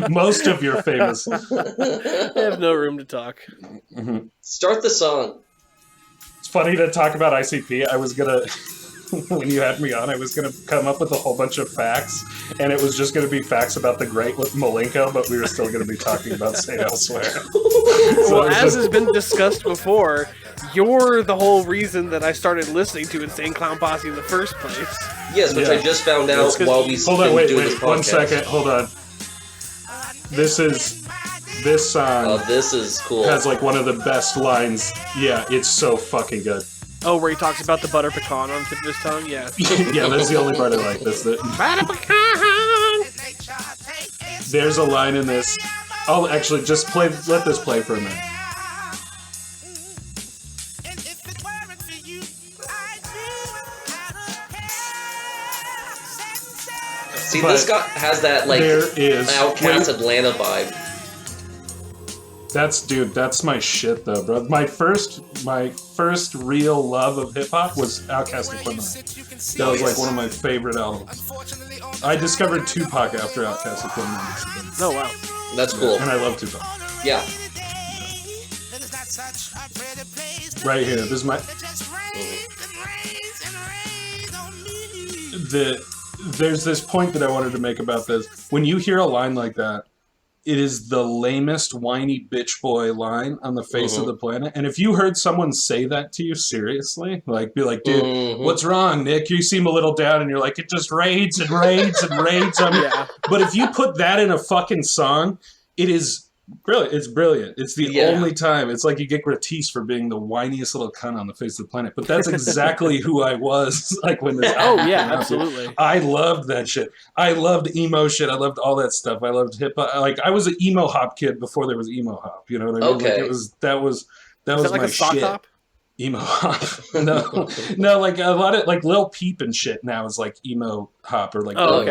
Most of your famous... I have no room to talk. Mm-hmm. Start the song. It's funny to talk about ICP. I was going to... When you had me on, I was going to come up with a whole bunch of facts, and it was just going to be facts about the great Malenko, but we were still going to be talking about Say Elsewhere. So well, as has been discussed before, you're the whole reason that I started listening to Insane Clown Posse in the first place. Yes, which I just found out while we Hold on, wait, this podcast. 1 second, hold on. This song... this is cool. Has, like, one of the best lines. Yeah, it's so fucking good. Oh, where he talks about the butter pecan on the tip of his tongue? Yeah. Yeah, that's the only part I like. That's the... Butter pecan! There's a line in this. I'll actually just let this play for a minute. See, this guy has that, like, Outcast Atlanta vibe. That's my shit though, bro. My first real love of hip hop was Outkast Atlanta. That was like one of my favorite albums. I discovered Tupac after Outkast Atlanta. Oh wow, that's cool. And I love Tupac. Yeah. Right here, this is my. There's this point that I wanted to make about this. When you hear a line like that, it is the lamest whiny bitch boy line on the face of the planet. And if you heard someone say that to you seriously, like be like, dude, what's wrong, Nick? You seem a little down, and you're like, it just raids and raids and raids on me. Yeah. But if you put that in a fucking song, it is brilliant. It's brilliant. It's the only time. It's like you get gratis for being the whiniest little cunt on the face of the planet. But that's exactly who I was like when this album came out. Absolutely. I loved that shit. I loved emo shit. I loved all that stuff. I loved hip hop. Like I was an emo hop kid before there was emo hop. You know what I mean? Okay. Like that was like my a sock shit. hop? Emo hop. No, like a lot of like Lil Peep and shit now is like emo hop or like like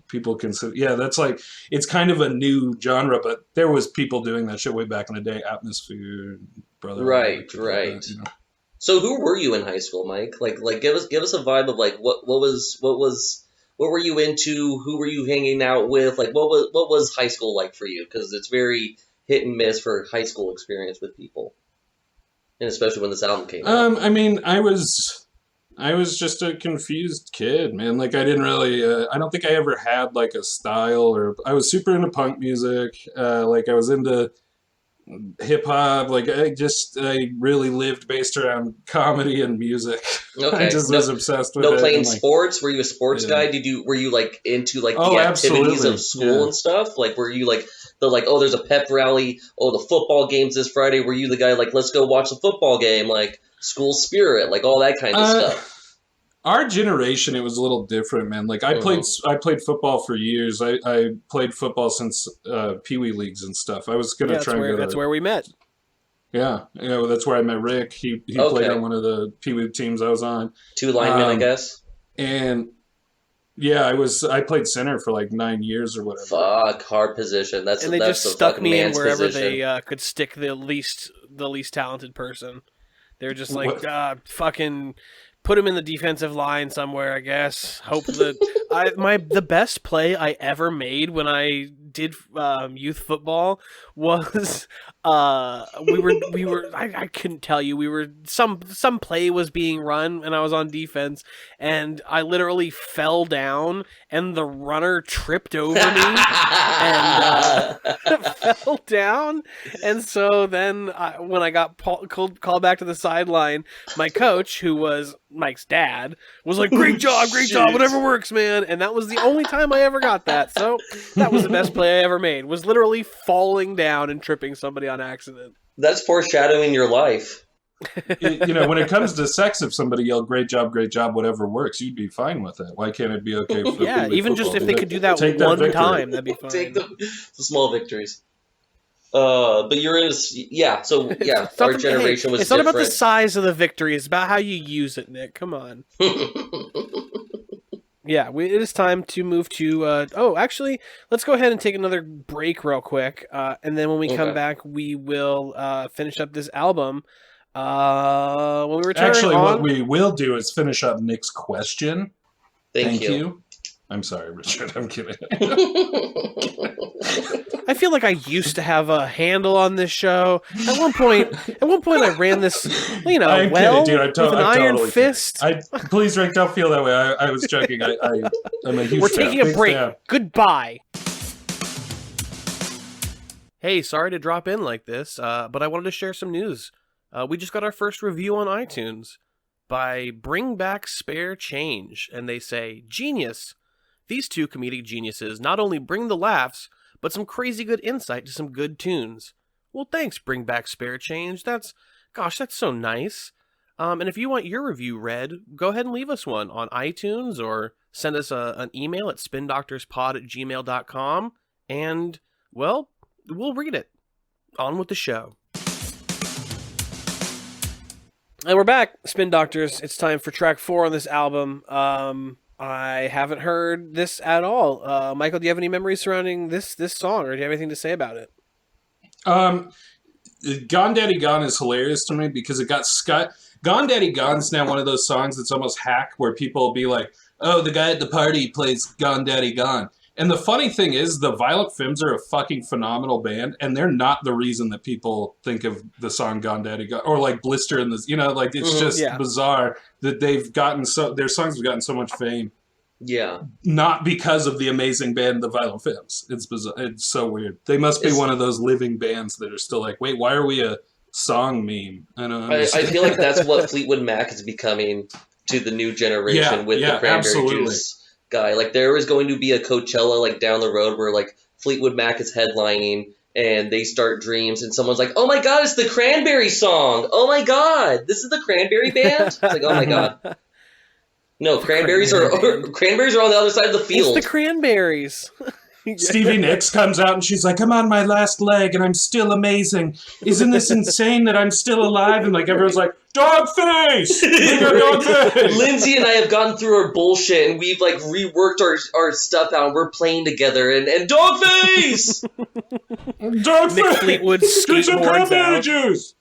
people consider that's like it's kind of a new genre, but there was people doing that shit way back in the day. Atmosphere, brother. Right. That, you know. So who were you in high school, Mike? Like give us a vibe of like what were you into? Who were you hanging out with? Like what was high school like for you? Because it's very hit and miss for high school experience with people. And especially when this album came out. I mean, I was just a confused kid, man. Like, I didn't really, I don't think I ever had, like, a style, or I was super into punk music. Like, I was into hip-hop. Like, I really lived based around comedy and music. Okay. I just was obsessed with it. No playing and, like, sports? Were you a sports guy? Were you, like, into, like, the activities of school and stuff? Like, were you, like, there's a pep rally, the football game's this Friday. Were you the guy, like, let's go watch the football game, like, school spirit, like, all that kind of stuff? Our generation, it was a little different, man. Like, I played football for years. I played football since Pee Wee leagues and stuff. I was going to try and go That's where we met. Yeah, that's where I met Rick. He played on one of the Pee Wee teams I was on. 2 linemen, I guess. And yeah, I played center for like 9 years or whatever. Fuck, hard position. And they just stuck me in wherever they could stick the least talented person. They're just like, fucking put him in the defensive line somewhere, I guess. Hope that the best play I ever made when I did youth football was I couldn't tell you, we were some play was being run and I was on defense and I literally fell down and the runner tripped over me and fell down, and so then when I got called back to the sideline, my coach, who was Mike's dad, was like, great job, whatever works, man. And that was the only time I ever got that. So that was the best play I ever made, was literally falling down and tripping somebody on accident. That's foreshadowing your life. When it comes to sex, if somebody yelled great job, whatever works, you'd be fine with it. Why can't it be okay for even just if they could do that one time, that'd be fine. Take the small victories. But you're in our generation was it's not different. about the size of the victory, it's about how you use it, Nick. Come on. Yeah, it is time to move to actually, let's go ahead and take another break real quick, and then when we come back, we will finish up this album. When we return, what we will do is finish up Nick's question. Thank you. I'm sorry, Richard. I'm kidding. I feel like I used to have a handle on this show. At one point, I ran this, I'm kidding, dude. with an iron fist. Please, Rick, don't feel that way. I was joking. I'm a huge fan. We're taking a break. Fan. Goodbye. Hey, sorry to drop in like this, but I wanted to share some news. We just got our first review on iTunes by Bring Back Spare Change, and they say, genius. These two comedic geniuses not only bring the laughs, but some crazy good insight to some good tunes. Well, thanks, Bring Back Spare Change. That's so nice. And if you want your review read, go ahead and leave us one on iTunes or send us an email at spindoctorspod@gmail.com, and, well, we'll read it. On with the show. And we're back, Spin Doctors. It's time for track 4 on this album. I haven't heard this at all. Michael, do you have any memories surrounding this song, or do you have anything to say about it? Gone Daddy Gone is hilarious to me because it got Gone Daddy Gone's now one of those songs that's almost hack, where people will be like, oh, the guy at the party plays Gone Daddy Gone. And the funny thing is, the Violent Femmes are a fucking phenomenal band, and they're not the reason that people think of the song Gone Daddy Gone, or like Blister in the, like, it's just bizarre that their songs have gotten so much fame. Yeah. Not because of the amazing band, the Violent Femmes. It's bizarre. It's so weird. They must be one of those living bands that are still like, wait, why are we a song meme? I feel like that's what Fleetwood Mac is becoming to the new generation with the Cranberry Juice guy. Like, there is going to be a Coachella, like, down the road where, like, Fleetwood Mac is headlining and they start Dreams and someone's like, oh my god, it's the Cranberry song! Oh my god, this is the Cranberry band? It's like, oh my god. No, cranberries are on the other side of the field. It's the Cranberries. Stevie Nicks comes out and she's like, I'm on my last leg and I'm still amazing. Isn't this insane that I'm still alive? And, like, everyone's like, Dogface! Dogface! Lindsay and I have gotten through our bullshit and we've, like, reworked our stuff out and we're playing together and Dogface! Dogface! Nick Fleetwood skateboards out. Juice!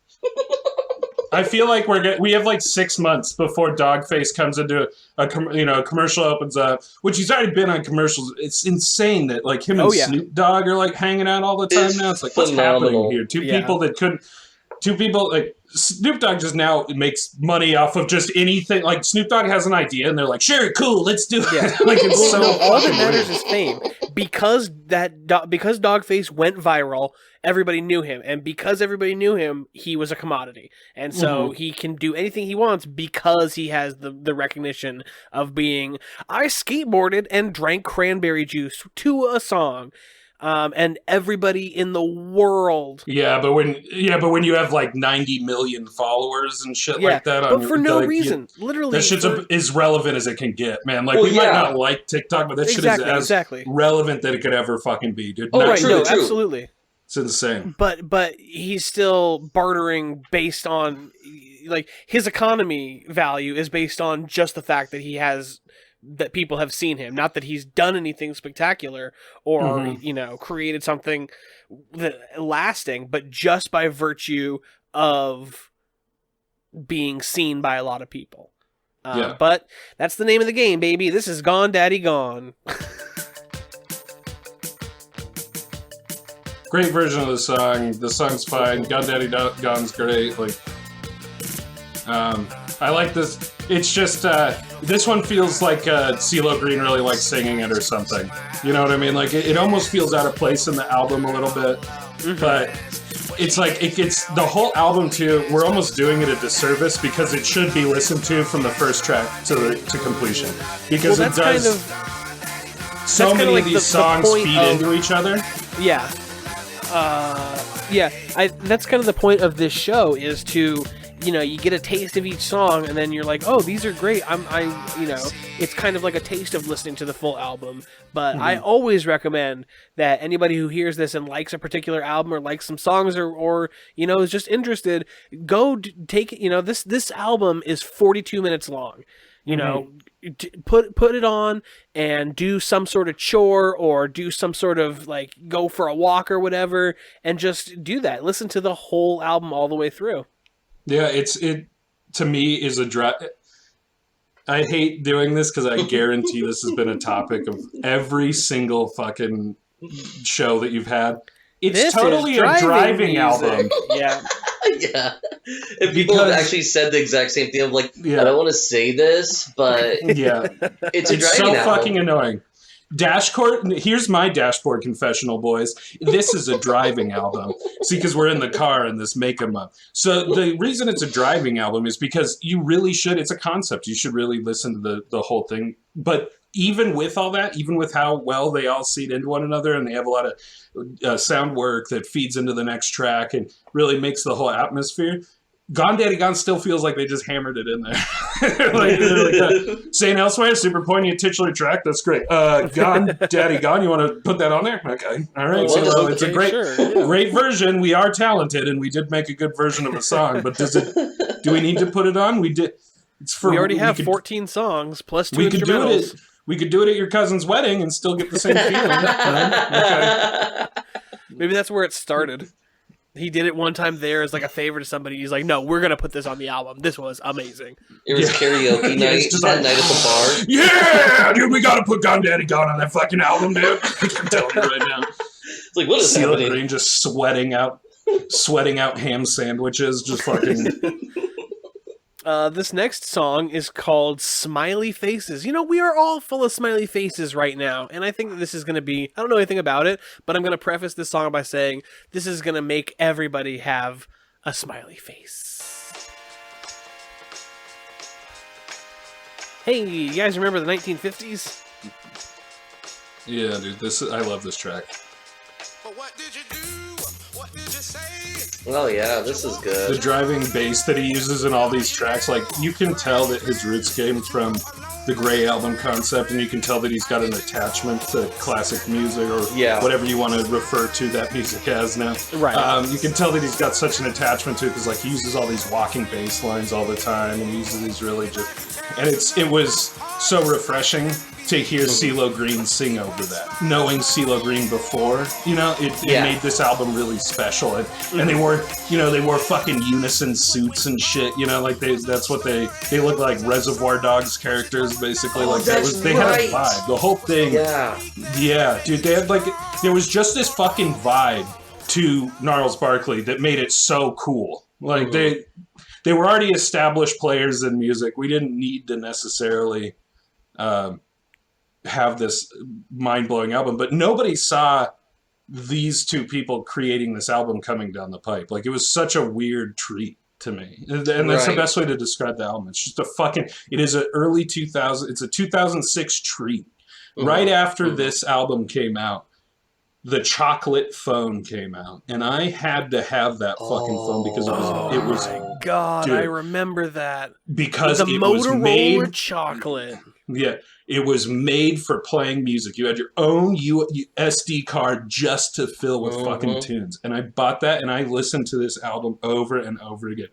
I feel like we have like 6 months before Dogface comes into a commercial opens up, which he's already been on commercials. It's insane that, like, him and Snoop Dogg are, like, hanging out all the time now. It's like, what's happening here? Two people, like, Snoop Dogg just now makes money off of just anything. Like Snoop Dogg has an idea, and they're like, "Sure, cool, let's do it." Yeah. Like it's so. All that matters is fame. Because Dogface went viral, everybody knew him, and because everybody knew him, he was a commodity, and so he can do anything he wants because he has the recognition of being. I skateboarded and drank cranberry juice to a song. And everybody in the world. Yeah, but when you have like 90 million followers and shit like that, but for no reason, literally, that shit's as relevant as it can get, man. Like we might not like TikTok, but that shit is as relevant that it could ever fucking be, dude. Oh, right, no, absolutely, it's insane. But he's still bartering based on like his economy value is based on just the fact that he has. That people have seen him, not that he's done anything spectacular or created something lasting, but just by virtue of being seen by a lot of people. But that's the name of the game, baby. This is Gone Daddy Gone. Great version of the song. The song's fine. Gone Daddy Gone's great. Like, I like this. It's just, this one feels like CeeLo Green really likes singing it or something. You know what I mean? Like, it almost feels out of place in the album a little bit. But it's like, it gets, the whole album too, we're almost doing it a disservice because it should be listened to from the first track to completion. Because it does, so many of these songs feed into each other. Yeah. That's kind of the point of this show is to... you get a taste of each song, and then you're like, "Oh, these are great." It's kind of like a taste of listening to the full album. But I always recommend that anybody who hears this and likes a particular album or likes some songs or is just interested, go take it. This album is 42 minutes long. Put it on and do some sort of chore or do some sort of like go for a walk or whatever, and just do that. Listen to the whole album all the way through. Yeah, it to me is a drive. I hate doing this because I guarantee this has been a topic of every single fucking show that you've had. It's this totally a driving album. Yeah. Yeah. And people have actually said the exact same thing. I'm like, I don't want to say this, but it's a driving so album. Fucking annoying. Here's my dashboard confessional, boys. This is a driving album. See, because we're in the car and this make 'em up. So the reason it's a driving album is because you really should. It's a concept. You should really listen to the whole thing. But even with all that, even with how well they all seed into one another, and they have a lot of sound work that feeds into the next track and really makes the whole atmosphere. Gone Daddy Gone still feels like they just hammered it in there. like Saying Elsewhere, super poignant titular track. That's great. Gone Daddy Gone, you want to put that on there? Okay. All right. So it's a great version. We are talented, and we did make a good version of a song. But do we need to put it on? We did. We already have 14 songs plus 2 instrumentals. We could do it at your cousin's wedding and still get the same feeling. Okay. Maybe that's where it started. He did it one time there as like a favor to somebody. He's like, "No, we're gonna put this on the album. This was amazing." It was karaoke night that night at the bar. Yeah, dude, we gotta put Gone Daddy Gone on that fucking album, dude. I'm telling you right now. It's like, what is happening? Green just sweating out ham sandwiches, just fucking. This next song is called Smiley Faces. We are all full of smiley faces right now, and I think that this is going to be, I don't know anything about it, but I'm going to preface this song by saying this is going to make everybody have a smiley face. Hey, you guys remember the 1950s? Yeah, dude, I love this track. But what did you do? What did you say? Oh yeah, this is good. The driving bass that he uses in all these tracks, like, you can tell that his roots came from the Grey album concept, and you can tell that he's got an attachment to classic music, or whatever you want to refer to that music as now. Right. You can tell that he's got such an attachment to it, because like he uses all these walking bass lines all the time, and he uses these really just... And it was so refreshing to hear CeeLo Green sing over that. Knowing CeeLo Green before, it made this album really special. And they wore fucking unison suits and shit, that's what they look like Reservoir Dogs characters, basically. They had a vibe. The whole thing. Yeah, dude, they had there was just this fucking vibe to Gnarls Barkley that made it so cool. Like they were already established players in music. We didn't need to necessarily have this mind-blowing album, but nobody saw these two people creating this album coming down the pipe. Like, it was such a weird treat to me. And that's the best way to describe the album. It's just it is an early 2000, it's a 2006 treat. Right after this album came out, the chocolate phone came out, and I had to have that fucking phone because it was my God, dude, I remember that. Because the it was Motorola made chocolate. Yeah, it was made for playing music. You had your own SD card just to fill with fucking tunes. And I bought that, and I listened to this album over and over again.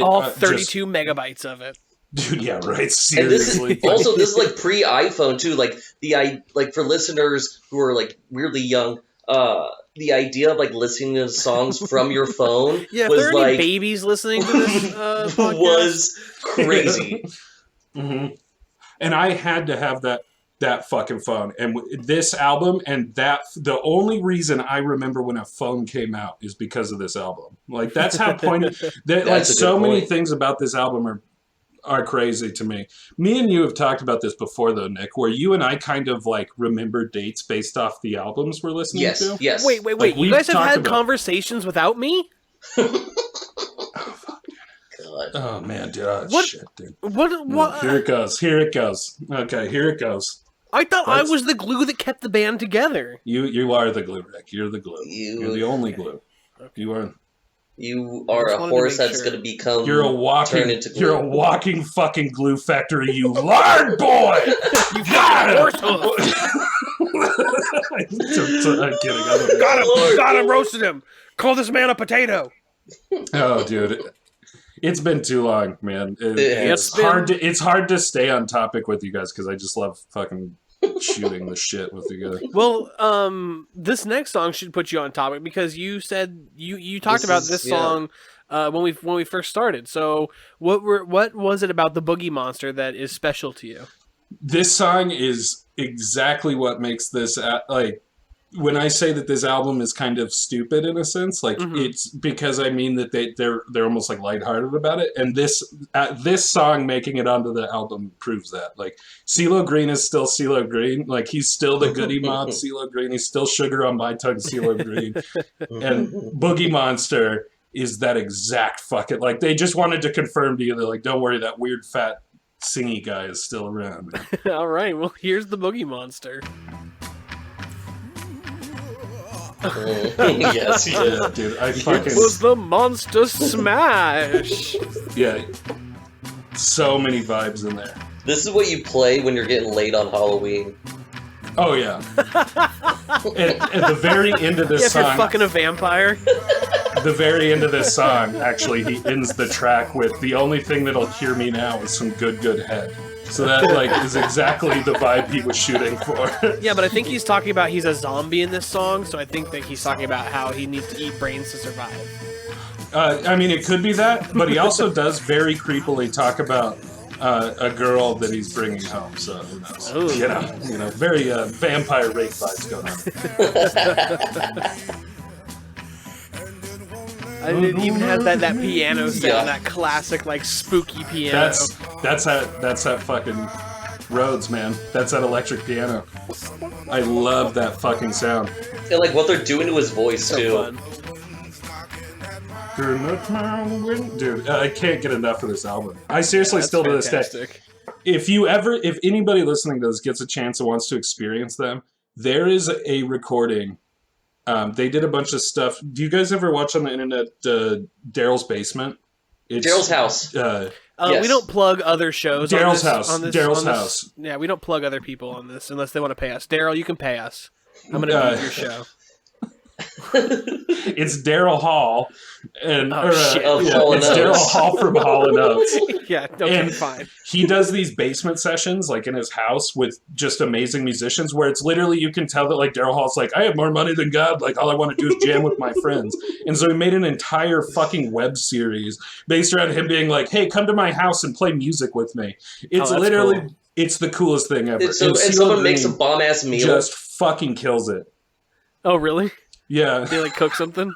All 32 megabytes of it. Dude, yeah, right. Seriously. And this is like pre-iPhone too. Like for listeners who are like weirdly young, the idea of like listening to songs from your phone yeah, was if there are like any babies listening to this podcast. Was crazy. And I had to have that fucking phone. And this album, and the only reason I remember when a phone came out is because of this album. Like, that's how pointed. Like, so many things about this album are crazy to me. Me and you have talked about this before, though, Nick, where you and I kind of like remember dates based off the albums we're listening to. Yes. Wait. Like, you guys have had conversations without me? Oh man, dude! What? Shit, dude. What? Here it goes. Okay, here it goes. I thought I was the glue that kept the band together. You are the glue, Rick. You're the glue. You're the only glue. You are. You are a horse that's going to become. You're a walking fucking glue factory. You lard boy. You got a horse hoof. I'm kidding. Got him. Roasted him. Call this man a potato. Oh, dude. It's been too long, man. It's hard to stay on topic with you guys because I just love fucking shooting the shit with you guys. Well, this next song should put you on topic because you said you talked about this song when we first started. So what was it about the Boogie Monster that is special to you? This song is exactly what makes this like. When I say that this album is kind of stupid in a sense, like it's because I mean that they're almost like lighthearted about it, and this song making it onto the album proves that. Like, CeeLo Green is still CeeLo Green, like he's still the Goody Mob CeeLo Green, he's still Sugar on My Tongue CeeLo Green, and Boogie Monster is that exact fucking like they just wanted to confirm to you that like don't worry, that weird fat singy guy is still around. All right, well here's the Boogie Monster. Yes, yeah, dude. I fucking. It was the Monster Smash. Yeah, so many vibes in there. This is what you play when you're getting laid on Halloween. Oh yeah. At the very end of this song, if you're fucking a vampire. The very end of this song, actually, he ends the track with "The only thing that'll cure me now is some good head." So that like is exactly the vibe he was shooting for. Yeah, but I think he's talking about he's a zombie in this song, so I think that he's talking about how he needs to eat brains to survive. I mean, it could be that, but he also does very creepily talk about a girl that he's bringing home. So who knows? Ooh. You know, very vampire rape vibes going on. And it even has that piano sound, that classic like spooky piano. That's that fucking Rhodes, man. That's that electric piano. I love that fucking sound. And like what they're doing to his voice too. Dude, I can't get enough of this album. I seriously still to this day. If anybody listening to this gets a chance and wants to experience them, there is a recording. They did a bunch of stuff. Do you guys ever watch on the internet Daryl's Basement? Daryl's House. Yes. Yes. We don't plug other shows. Daryl's House. Daryl's House. Yeah, we don't plug other people on this unless they want to pay us. Daryl, you can pay us. I'm going to do your show. It's Daryl Hall, and Hall it's Daryl Hall from Hall & Oates. Yeah, okay, and fine. He does these basement sessions, like in his house, with just amazing musicians, where it's literally you can tell that like Daryl Hall's like, I have more money than God. Like all I want to do is jam with my friends, and so he made an entire fucking web series based around him being like, hey, come to my house and play music with me. It's literally cool. It's the coolest thing ever. And someone makes a bomb ass meal. Just fucking kills it. Oh really? Yeah. They like cook something?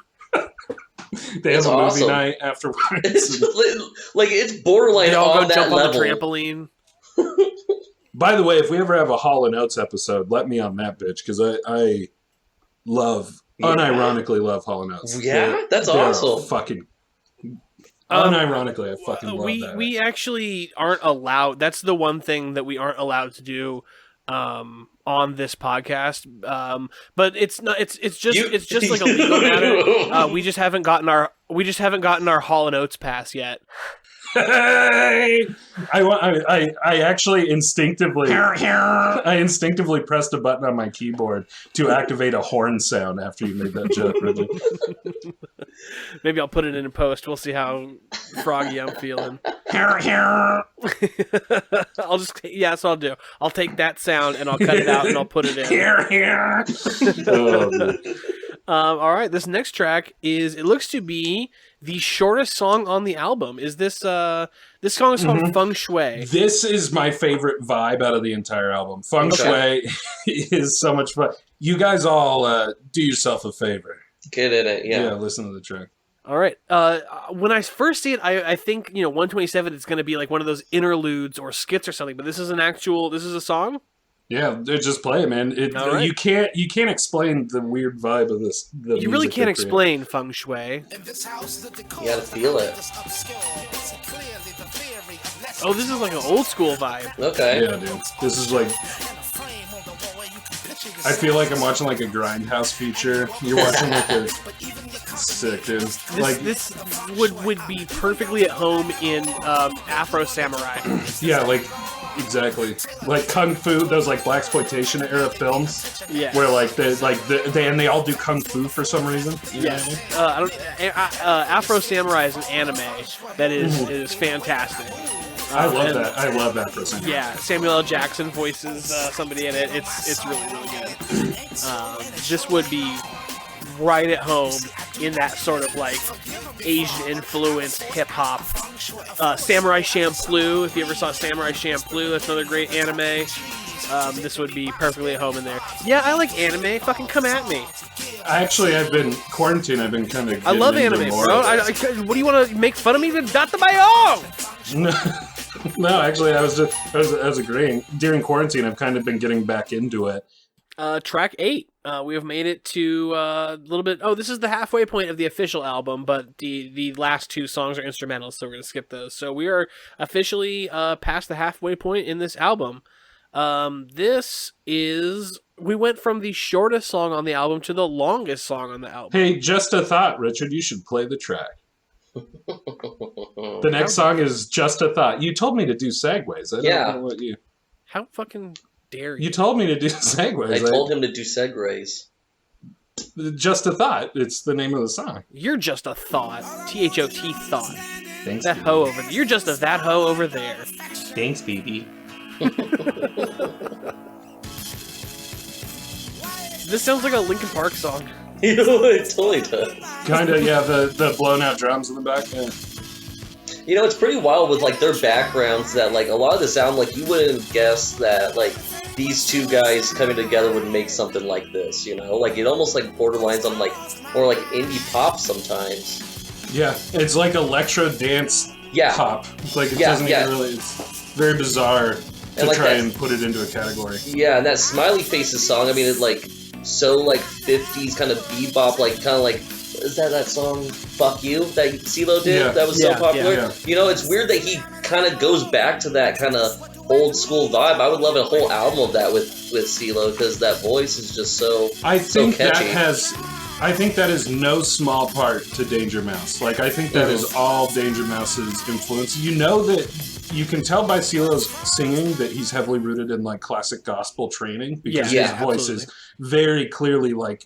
They have It's a movie awesome. night afterwards. It's borderline They all go on that jump level. on the trampoline. By the way, if we ever have a Hall & Oates episode, let me on that bitch, because I unironically love Hall & Oates. Yeah? That's they're awesome. Fucking unironically, I fucking love that. We actually aren't allowed. That's the one thing that we aren't allowed to do on this podcast. But it's not. It's just like a legal matter. We just haven't gotten our Hall & Oates pass yet. I actually instinctively pressed a button on my keyboard to activate a horn sound after you made that joke, Reggie. Maybe I'll put it in post. We'll see how froggy I'm feeling. I'll just that's what I'll do. I'll take that sound and I'll cut it out and I'll put it in. All right, this next track it looks to be the shortest song on the album. Is this this song is called Feng Shui. This is my favorite vibe out of the entire album. Feng Shui is so much fun. You guys all do yourself a favor. Get in it, yeah. Yeah, listen to the track. All right. When I first see it, I think 127 is going to be like one of those interludes or skits or something. But this is a song. Yeah, just play it, man. Right. You can't explain the weird vibe of this. You really can't explain Feng Shui. You gotta feel it. Oh, this is like an old school vibe. Okay. Yeah, dude. This is like... I feel like I'm watching like a Grindhouse feature. You're watching like a... Sick, dude. This would be perfectly at home in Afro Samurai. Yeah, like... Exactly, like kung fu, those like blaxploitation era films, where like they all do kung fu for some reason. Yes, Afro Samurai is an anime that is fantastic. I love that. I love that for Samurai. Yeah, Samuel L. Jackson voices somebody in it. It's really good. This would be right at home in that sort of like Asian influenced hip hop. Samurai Champloo, if you ever saw Samurai Champloo, that's another great anime. This would be perfectly at home in there. Yeah, I like anime. Fucking come at me. I've been quarantined. I've been kind of. I love anime, bro. What do you want to make fun of me? Data mayo! No, actually, I was agreeing. During quarantine, I've kind of been getting back into it. Track 8. We have made it to a little bit... Oh, this is the halfway point of the official album, but the last 2 songs are instrumentals, so we're going to skip those. So we are officially past the halfway point in this album. This is... We went from the shortest song on the album to the longest song on the album. Hey, just a thought, Richard. You should play the track. The next song is Just a Thought. You told me to do segues. I don't know what you... How fucking... dare you? You told me to do segues. I told him to do segues. Just a Thought. It's the name of the song. You're just a thought. T-H-O-T thought. Thanks, that hoe over there. You're just that hoe over there. Thanks, baby. This sounds like a Linkin Park song. It totally does. Kind of, yeah. The blown out drums in the back. Yeah. It's pretty wild with like their backgrounds that like a lot of the sound like you wouldn't guess that like these two guys coming together would make something like this, like it almost like borderlines on like more like indie pop sometimes. Yeah, it's like electro dance pop. Like it doesn't even really. It's very bizarre to try and put it into a category. Yeah, and that Smiley Faces song. I mean, it's like so like 50s kind of bebop, like kind of like. Is that song "Fuck You" that CeeLo did? Yeah. That was so popular. Yeah. It's weird that he kind of goes back to that kind of old school vibe. I would love a whole album of that with CeeLo because that voice is just so. I think that is no small part to Danger Mouse. Like I think that is all Danger Mouse's influence. That you can tell by CeeLo's singing that he's heavily rooted in like classic gospel training because his voice is very clearly like.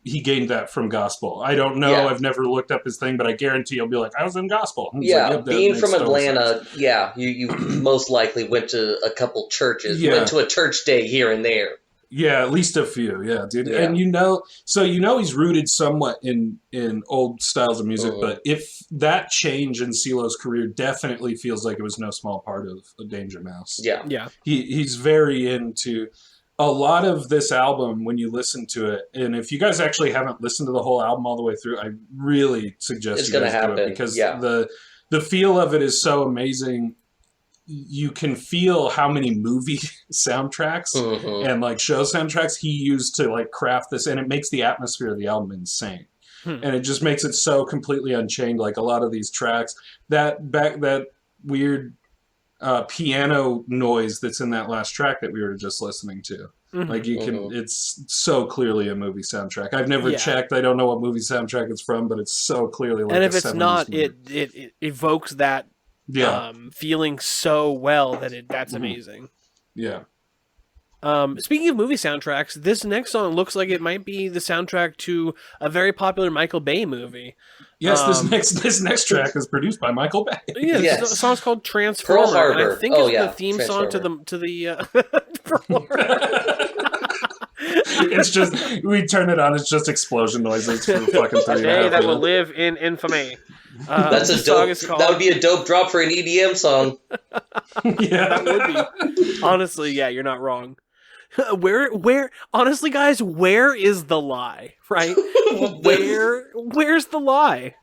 He gained that from gospel. I don't know. Yeah. I've never looked up his thing, but I guarantee he'll be like, I was in gospel. Being from Atlanta, you most likely went to a couple churches. Went to a church day here and there. Yeah, at least a few. Yeah, dude. Yeah. And he's rooted somewhat in old styles of music, but if that change in CeeLo's career definitely feels like it was no small part of Danger Mouse. Yeah. Yeah. He's very into... a lot of this album, when you listen to it, and if you guys actually haven't listened to the whole album all the way through, I really suggest It's you gonna guys do happen. it because Yeah. the feel of it is so amazing. You can feel how many movie soundtracks Mhm. and like show soundtracks he used to like craft this, and it makes the atmosphere of the album insane. And it just makes it so completely unchained. Like a lot of these tracks, that weird piano noise that's in that last track that we were just listening to. Like you can, it's so clearly a movie soundtrack. I've never checked. I don't know what movie soundtrack it's from, but it's so clearly like. And if a it's 70s not, movie. it evokes that feeling so well that that's amazing. Yeah. Speaking of movie soundtracks, this next song looks like it might be the soundtrack to a very popular Michael Bay movie. Yes, this next track is produced by Michael Bay. Yeah, Yes. the song's called Transformer. Pearl Harbor. And I think Oh, it's yeah, the theme song to the Pearl Harbor. It's just we turn it on. It's just explosion noises for fucking 3.5 Day that will minutes. live in infamy. That's a the song dope. is called... That would be a dope drop for an EDM song. Yeah, That would be. Honestly, yeah, you're not wrong. Where honestly, guys, where is the lie? Right? Where's the lie?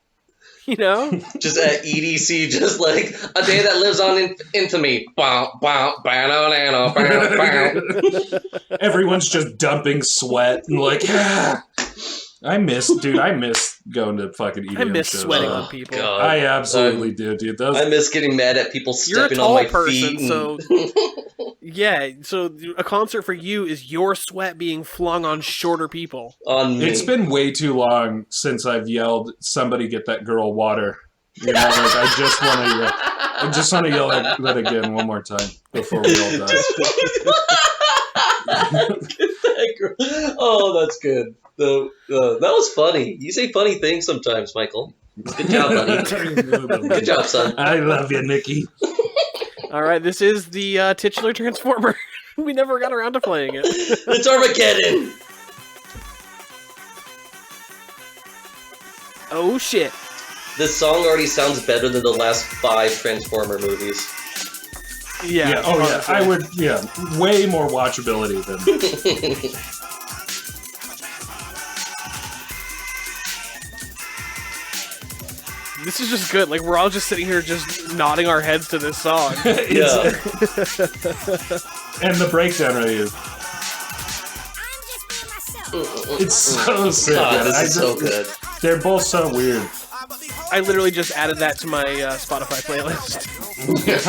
You know? Just at EDC, just like a day that lives on in infamy. Bow, bow, banana, bow, bow. everyone's just dumping sweat and like, yeah. I miss going to fucking EDM I miss shows. sweating Oh, on people. God. I absolutely do, dude. Those I miss getting mad at people You're a stepping tall on my person, feet. so yeah. So a concert for you is your sweat being flung on shorter people. On me. It's been way too long since I've yelled, "Somebody get that girl water." You know, like I just want to yell that again one more time before we all die. Oh, that's good. That was funny. You say funny things sometimes, Michael. Good job, buddy. Good job, son. I love you, Nikki. All right, this is the titular Transformer. We never got around to playing it. It's Armageddon. Oh shit! This song already sounds better than the last 5 Transformer movies. Yeah. Oh yeah. honestly. I would. Yeah. Way more watchability than. This is just good. Like we're all just sitting here, just nodding our heads to this song. Yeah. And the breakdown right here. It's so sick. God, man. this is so good. They're both so weird. I literally just added that to my Spotify playlist. Yeah.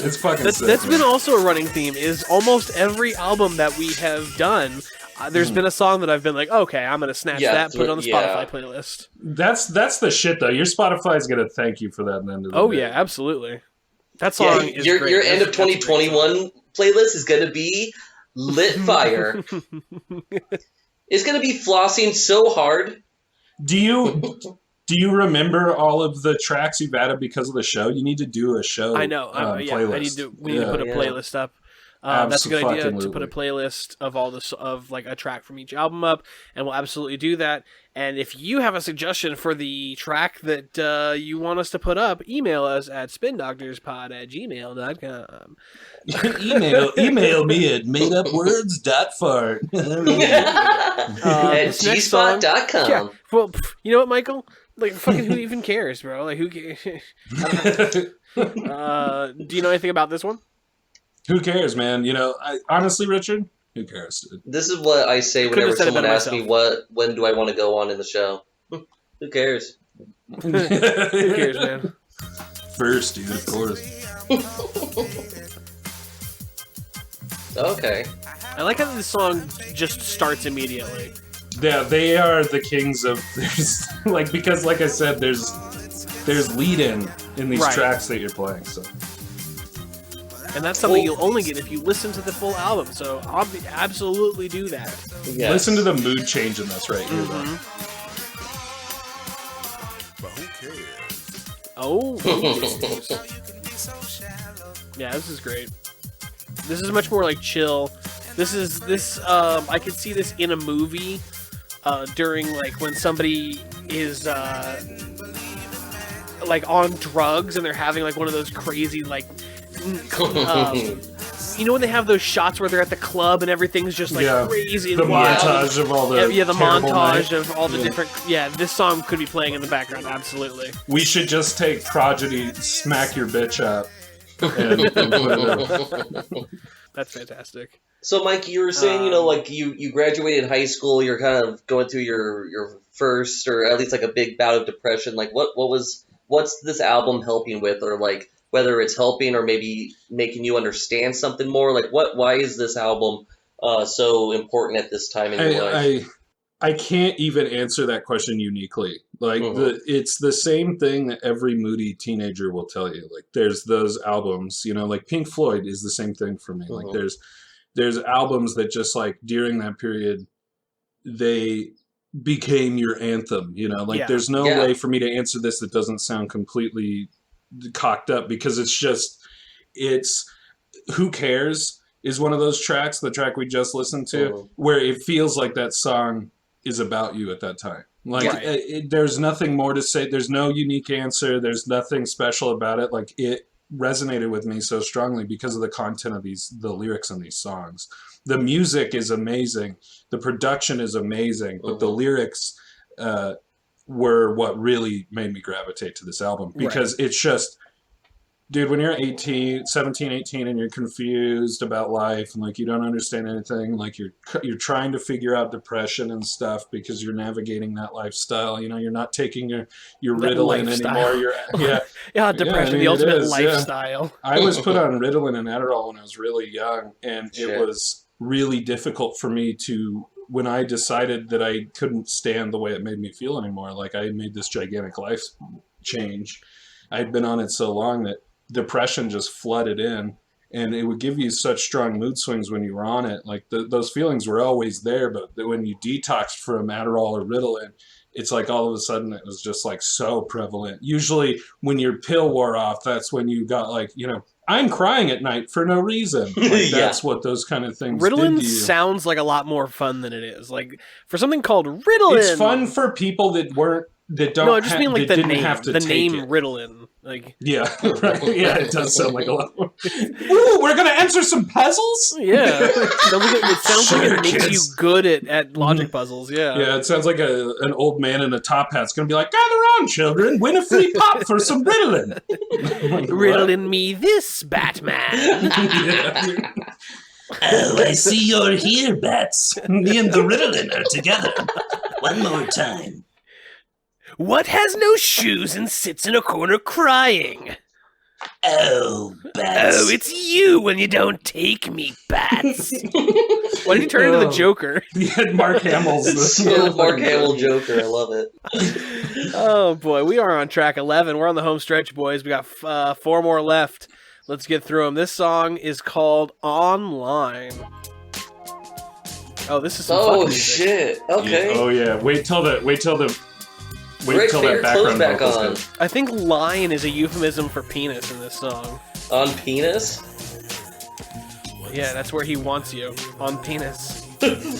It's fucking sick. That's been man. also a running theme. Is almost every album that we have done, there's been a song that I've been like, okay, I'm gonna snatch that, put it on the Spotify playlist. That's the shit though. Your Spotify's gonna thank you for that in the end of the Oh day. yeah, absolutely. That song is your great. your end of That's a great 2021 playlist is gonna be lit fire. It's gonna be flossing so hard. Do you remember all of the tracks you've added because of the show? You need to do a show. I know. Playlist. We need to put a Yeah. playlist up. That's a good idea to put a Abso-fucking-lutely. playlist of all this of like a track from each album up, and we'll absolutely do that. And if you have a suggestion for the track that you want us to put up, email us at spindoctorspod@gmail.com. email me at madeupwords.fart. At this next song- gspot.com. Yeah. Well, you know what, Michael? Like, fucking who even cares, bro? Like, who cares? Do you know anything about this one? Who cares, man? You know, honestly, Richard, who cares, dude? This is what I say Couldn't whenever have said it someone better asks me when do I want to go on in the show. Who cares? Who cares, man? First, dude, of course. Okay. I like how this song just starts immediately. Yeah, they are the kings of there's like because like I said, there's lead in these Right. tracks that you're playing. So And that's something you'll only get if you listen to the full album. So absolutely do that. Yes. listen to the mood change in this right here. though. But who cares? Oh. Yeah, this is great. This is much more like chill. I could see this in a movie during like when somebody is like on drugs and they're having like one of those crazy like you know when they have those shots where they're at the club and everything's just like crazy. The montage of all the the montage of all the Yeah. different. Yeah, this song could be playing in the background. Absolutely. We should just take Prodigy, Smack Your Bitch Up, and put it in. That's fantastic. So, Mike, you were saying, like you graduated high school, you're kind of going through your first, or at least like a big bout of depression. Like, what's this album helping with, or like whether it's helping or maybe making you understand something more? Like, why is this album so important at this time in your life? I can't even answer that question uniquely. Like it's the same thing that every moody teenager will tell you. Like there's those albums, like Pink Floyd is the same thing for me. Like there's albums that just like during that period, they became your anthem, there's no way for me to answer this that doesn't sound completely cocked up, because it's Who Cares is one of those tracks, the track we just listened to, where it feels like that song is about you at that time. Like there's nothing more to say. There's no unique answer. There's nothing special about it. Like it resonated with me so strongly because of the content of the lyrics in these songs. The music is amazing. The production is amazing, but the lyrics were what really made me gravitate to this album, because it's just, dude, when you're 17, 18, and you're confused about life and like you don't understand anything, like you're trying to figure out depression and stuff because you're navigating that lifestyle. You're not taking your Ritalin anymore. Depression, the ultimate lifestyle. I was put on Ritalin and Adderall when I was really young, and it was really difficult for me to, when I decided that I couldn't stand the way it made me feel anymore. Like I made this gigantic life change. I'd been on it so long that depression just flooded in, and it would give you such strong mood swings when you were on it. Like those feelings were always there, but when you detoxed from Adderall or Ritalin, it's like all of a sudden it was just like so prevalent. Usually when your pill wore off, that's when you got like, I'm crying at night for no reason. Like that's what those kind of things Ritalin did to you. Sounds like a lot more fun than it is. Like for something called Ritalin. It's fun for people that don't. No, I just mean like the name. Have to the take name it. Ritalin. Like right. Yeah, it does sound like a lot more. Ooh, we're gonna answer some puzzles. Yeah, it sounds like it makes you good at logic puzzles. Yeah. Yeah, it sounds like an old man in a top hat's gonna be like, "Gather round, children, win a free pop for some Ritalin." Like, Ritalin me this, Batman. Oh, I see you're here, Bats. Me and the Ritalin are together. One more time. What has no shoes and sits in a corner crying? Oh, Bats. Oh, it's you when you don't take me, Bats. Why did he turn into the Joker? Yeah, Mark Hamill's Mark Hamill Joker. I love it. Oh, boy. We are on track 11. We're on the home stretch, boys. We got 4 more left. Let's get through them. This song is called Online. Oh, this is some fucking music. Shit. Okay. Yeah. Oh yeah. Wait till that background back vocals on. go. I think line is a euphemism for penis in this song. On penis? Yeah, that's where he wants you. On penis. That's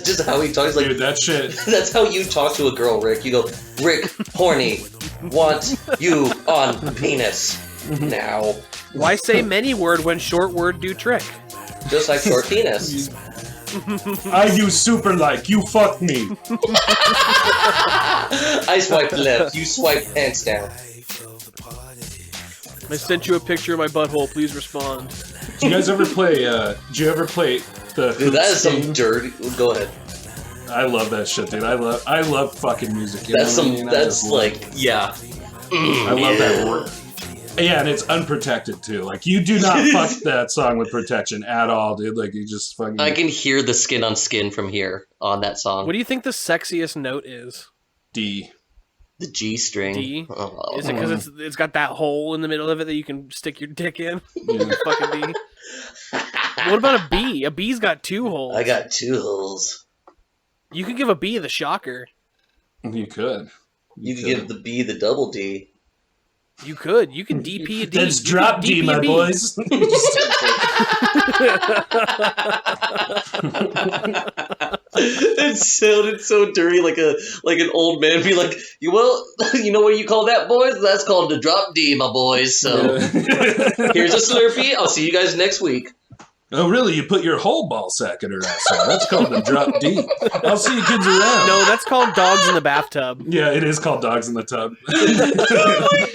just how he talks. Like, Dude, that shit. That's how you talk to a girl, Rick. You go, Rick, horny, want you on penis now. Why say many word when short word do trick? Just like short penis. I use super like, you fuck me. I swipe left, you swipe pants down. I sent you a picture of my butthole. Please respond. Do you guys ever play, the Dude, that is some game? dirty... Go ahead. I love that shit, dude. I love fucking music. You That's know what I some... mean? I That's just love like... it. Yeah. I love that word. Yeah, and it's unprotected too. Like you do not fuck that song with protection at all, dude. Like you just fucking. I can hear the skin on skin from here on that song. What do you think the sexiest note is? D. The G string. D? Oh. Is it because it's got that hole in the middle of it that you can stick your dick in? Yeah. Fucking D. What about a B? A B's got 2 holes. I got 2 holes. You could give a B the shocker. You could. You could give the B the double D. You could. You can DP a D. That's You drop can D, DP a my B. boys. It's It sounded so dirty, like an old man be like, you know what you call that, boys? That's called the drop D, my boys. So here's a Slurpee. I'll see you guys next week. Oh, really? You put your whole ball sack in her asshole. That's called the drop D. I'll see you kids around. No, that's called dogs in the bathtub. Yeah, it is called dogs in the tub. Oh my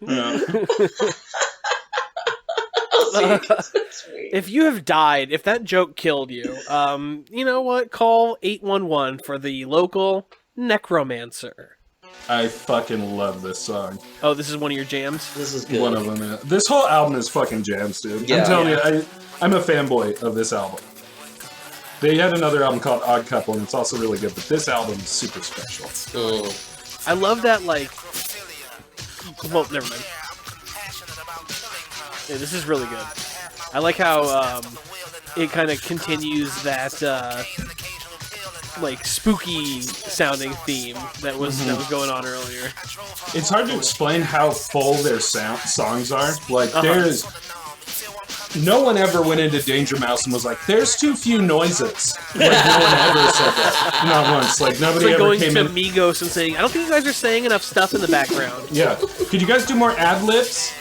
god! Yeah. I'll see you guys next week. If you have died, if that joke killed you, you know what? Call 811 for the local necromancer. I fucking love this song. Oh, this is one of your jams? This is good. One of them. Yeah. This whole album is fucking jams, dude. Yeah. I'm telling you, I'm a fanboy of this album. They had another album called Odd Couple, and it's also really good, but this album is super special. I love that, like... Well, never mind. Yeah, this is really good. I like how it kind of continues that like spooky sounding theme that was going on earlier. It's hard to explain how full their songs are. Like, there's... No one ever went into Danger Mouse and was like, there's too few noises. Like, no one ever said that. Not once. Like, nobody It's like ever going came to in... Migos and saying, I don't think you guys are saying enough stuff in the background. Yeah. Could you guys do more ad-libs?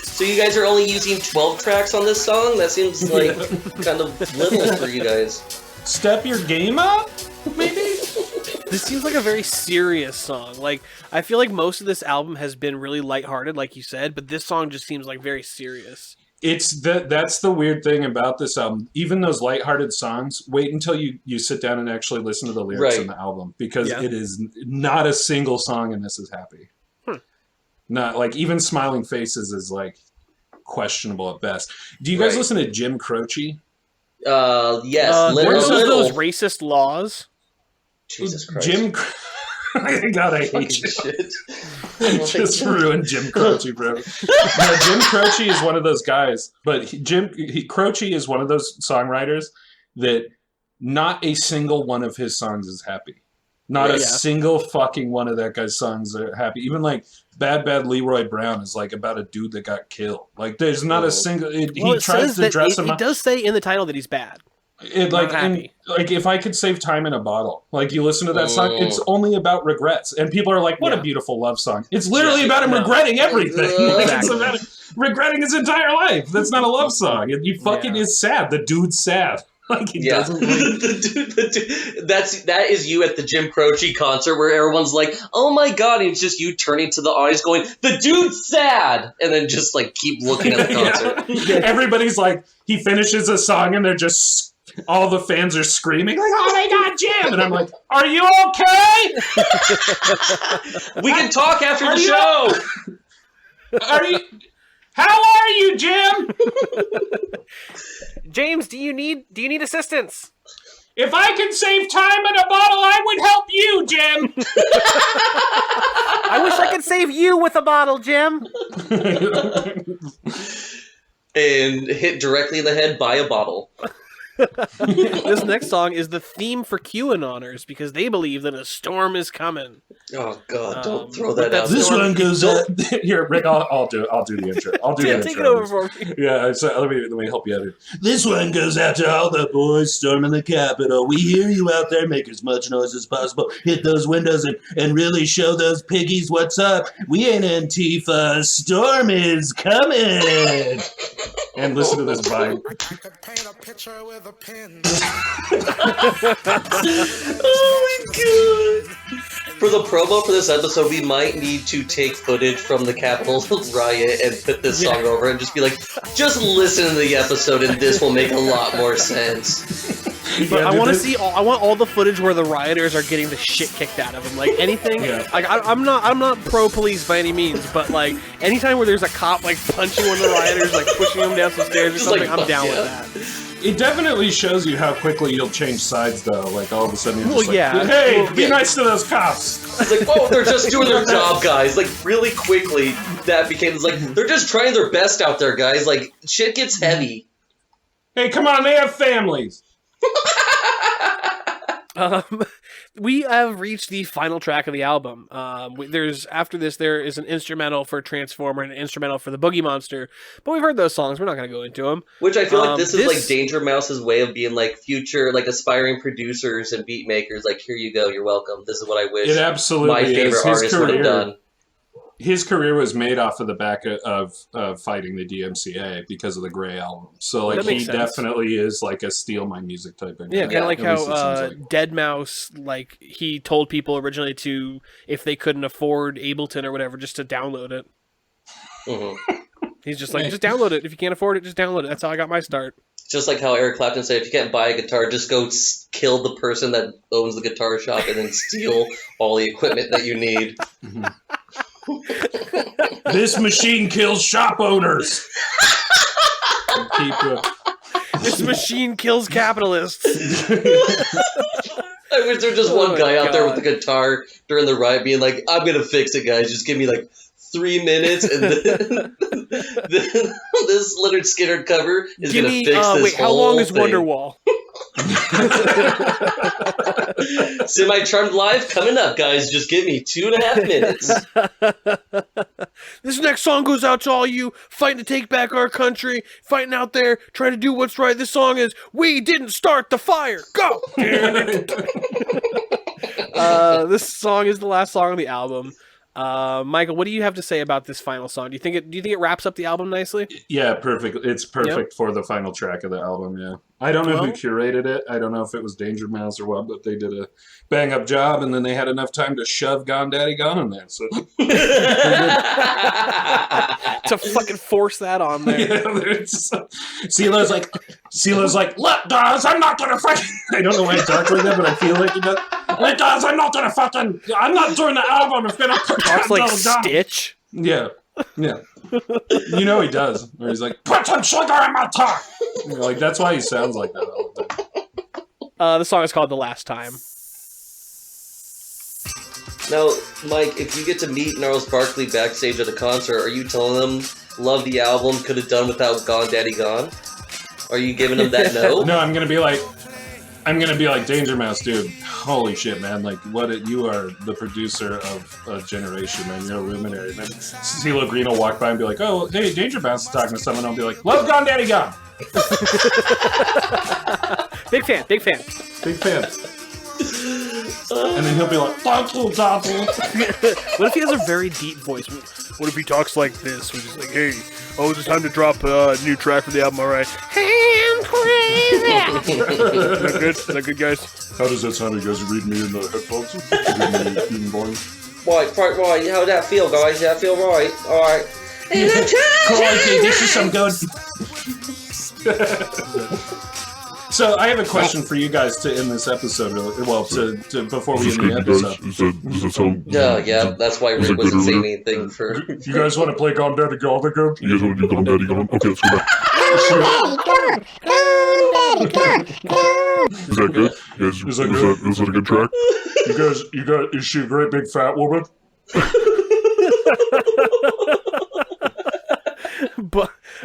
So you guys are only using 12 tracks on this song? That seems like kind of little for you guys. Step your game up? Maybe? This seems like a very serious song. Like, I feel like most of this album has been really lighthearted, like you said, but this song just seems like very serious. That's the weird thing about this album. Even those lighthearted songs, wait until you sit down and actually listen to the lyrics in the album, because it is not a single song in this is happy. Not like even Smiling Faces is like questionable at best. Do you guys listen to Jim Croce? Yes, weren't little. those racist laws? Jesus Christ. God, I hate you. Shit. Just ruined Jim Croce, bro. No, Jim Croce is one of those guys, but Croce is one of those songwriters that not a single one of his songs is happy. Not a single fucking one of that guy's songs are happy. Even like Bad Bad Leroy Brown is like about a dude that got killed. Like there's not a single. He tries to dress him up. It does say in the title that he's bad. Like if I could save time in a bottle, like you listen to that song, it's only about regrets, and people are like, "What a beautiful love song!" It's literally about him regretting everything. It's about regretting his entire life. That's not a love song. You fucking is sad. The dude's sad. Like he doesn't. That is you at the Jim Croce concert where everyone's like, "Oh my god!" And it's just you turning to the audience, going, "The dude's sad," and then just like keep looking at the concert. Everybody's like, he finishes a song, and they're just. All the fans are screaming like, "Oh my god, Jim!" And I'm like, "Are you okay? We can talk after the show." How are you, Jim? James, do you need assistance? If I could save time in a bottle, I would help you, Jim. I wish I could save you with a bottle, Jim. And hit directly in the head by a bottle. This next song is the theme for QAnoners because they believe that a storm is coming. Oh god, don't throw that out. This one goes up. Here, Rick, I'll do the intro. I'll do the intro. Take it over for me. Yeah, so let me help you out here. This one goes out to all the boys storming the Capitol. We hear you out there. Make as much noise as possible. Hit those windows and really show those piggies what's up. We ain't Antifa. A storm is coming. And listen to this vibe. I could paint a picture with a pen. Oh my god! For the promo for this episode, we might need to take footage from the Capitol riot and put this song over and just be like, just listen to the episode and this will make a lot more sense. But I want to see I want all the footage where the rioters are getting the shit kicked out of them. Like anything. Like I'm not pro police by any means, but like anytime where there's a cop like punching one of the rioters, like pushing them down some stairs or something, I'm down with that. It definitely shows you how quickly you'll change sides, though. Like, all of a sudden you're just hey, be nice to those cops. It's like, oh, they're just doing their job, guys. Like, really quickly, that became, like, they're just trying their best out there, guys. Like, shit gets heavy. Hey, come on, they have families. we have reached the final track of the album. After this, there is an instrumental for Transformer and an instrumental for the Boogie Monster. But we've heard those songs. We're not going to go into them. Which I feel like this is like Danger Mouse's way of being like future, like aspiring producers and beat makers. Like, here you go, you're welcome. This is what I wish it absolutely my favorite artist would have done. His career was made off of the back of fighting the DMCA because of the Grey album. So like he definitely is like a steal my music type of guy. Yeah, kind of like how Deadmau5, like he told people originally to, if they couldn't afford Ableton or whatever, just to download it. Mm-hmm. He's just like, just download it. If you can't afford it, just download it. That's how I got my start. Just like how Eric Clapton said, if you can't buy a guitar, just go kill the person that owns the guitar shop and then steal all the equipment that you need. Mm-hmm. This machine kills shop owners. This machine kills capitalists. I wish there was just one guy out there with a guitar during the riot being like, I'm going to fix it, guys. Just give me like 3 minutes and then this Leonard Skinner cover is going to fix this how long is Wonderwall? Semi-Charmed Live coming up, guys. Just give me 2.5 minutes. This next song goes out to all you fighting to take back our country, fighting out there, trying to do what's right. This song is We Didn't Start the Fire. Go! This song is the last song on the album. Michael, what do you have to say about this final song? Do you think it wraps up the album nicely? Yeah, perfect. It's perfect for the final track of the album, yeah. I don't know who curated it. I don't know if it was Danger Mouse or what, but they did a bang-up job, and then they had enough time to shove Gone Daddy Gone in there. So to fucking force that on there. Yeah, CeeLo's like, look, guys, I'm not gonna fucking... I don't know why I talk like that, but I feel like he does. Look, guys, I'm not doing the album. It's gonna put talks like Stitch. Yeah. Yeah. You know he does. Or he's like, put some sugar in my tongue. You know, like, that's why he sounds like that all the time. The song is called The Last Time. Now, Mike, if you get to meet Gnarls Barkley backstage at a concert, are you telling them, love the album, could have done without Gone Daddy Gone? Are you giving them that no? No, I'm gonna be like Danger Mouse, dude. Holy shit, man! Like, you are the producer of a generation, man. You're a luminary. And then CeeLo Green will walk by and be like, "Oh, hey, Danger Mouse is talking to someone." I'll be like, "Love Gone Daddy Gone." Big fan. Big fan. And then he'll be like, "Thank you, Daddy." What if he has a very deep voice? What if he talks like this? We're just like, hey, it's time to drop a new track for the album, alright? Hey, I'm crazy! Is that good, guys? How does that sound? You guys read me in the headphones? Right. How'd that feel, guys? Does that feel right? Alright. Crikey, this is some good... So I have a question for you guys to end this episode. Well, to before we end the episode. Does that sound? Yeah. That's why Rick wasn't saying anything for. You guys want to play Gone Daddy Gone again? You guys want to do Gone Daddy Gone? Okay, let's go back. Is that good? Is that a good track? You guys, is she a great big fat woman?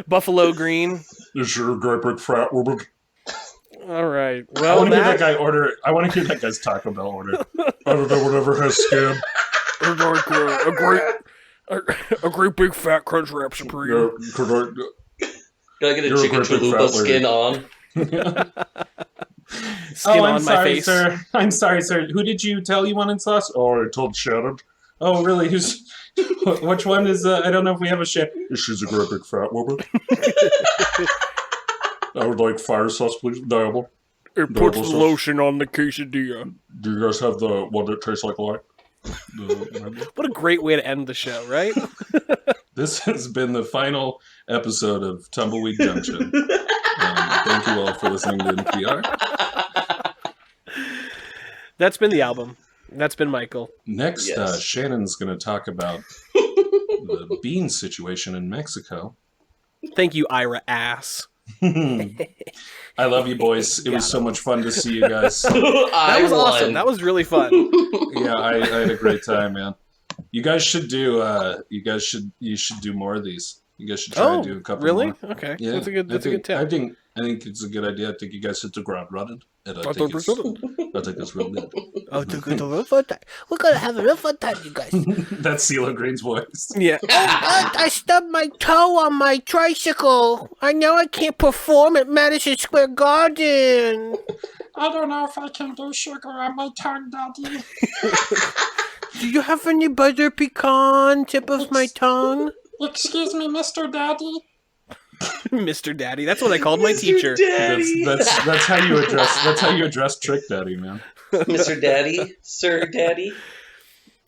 Buffalo Green. Is she a great big fat woman? All right. I Well, want to hear that guy order. I want to hear that guy's Taco Bell order. I don't know whatever has skin. A great big fat crunch wrap supreme. Can I get a chicken chalupa skin on? Skin on I'm my sorry, face. sir. I'm sorry, sir. Who did you tell you wanted sauce? Oh, I told Shannon. Oh, really? Which one is? I don't know if we have a Shannon. She's a great big fat woman. I would like fire sauce, please. Diable. It puts lotion on the quesadilla. Do you guys have the one that tastes like lime? What a great way to end the show, right? This has been the final episode of Tumbleweed Junction. Thank you all for listening to NPR. That's been the album. That's been Michael. Next, Yes. Shannon's going to talk about the bean situation in Mexico. Thank you, Ira Ass. I love you, boys. It was so much fun to see you guys. That was awesome. That was really fun. Yeah, I had a great time, man. You guys should do. You should do more of these. You guys should try and do a couple really? more. Okay. Yeah, That's a good tip. I I think it's a good idea. I think you guys hit the ground running. And I think it's real good. Oh, we're gonna have a real fun time, you guys. That's CeeLo Green's voice. Yeah. I stubbed my toe on my tricycle. I know I can't perform at Madison Square Garden. I don't know if I can do sugar on my tongue, Daddy. Do you have any butter pecan tip of my tongue? Excuse me, Mr. Daddy. Mr. Daddy. That's what I called my teacher. That's how you address Trick Daddy, man. Mr. Daddy, Sir Daddy.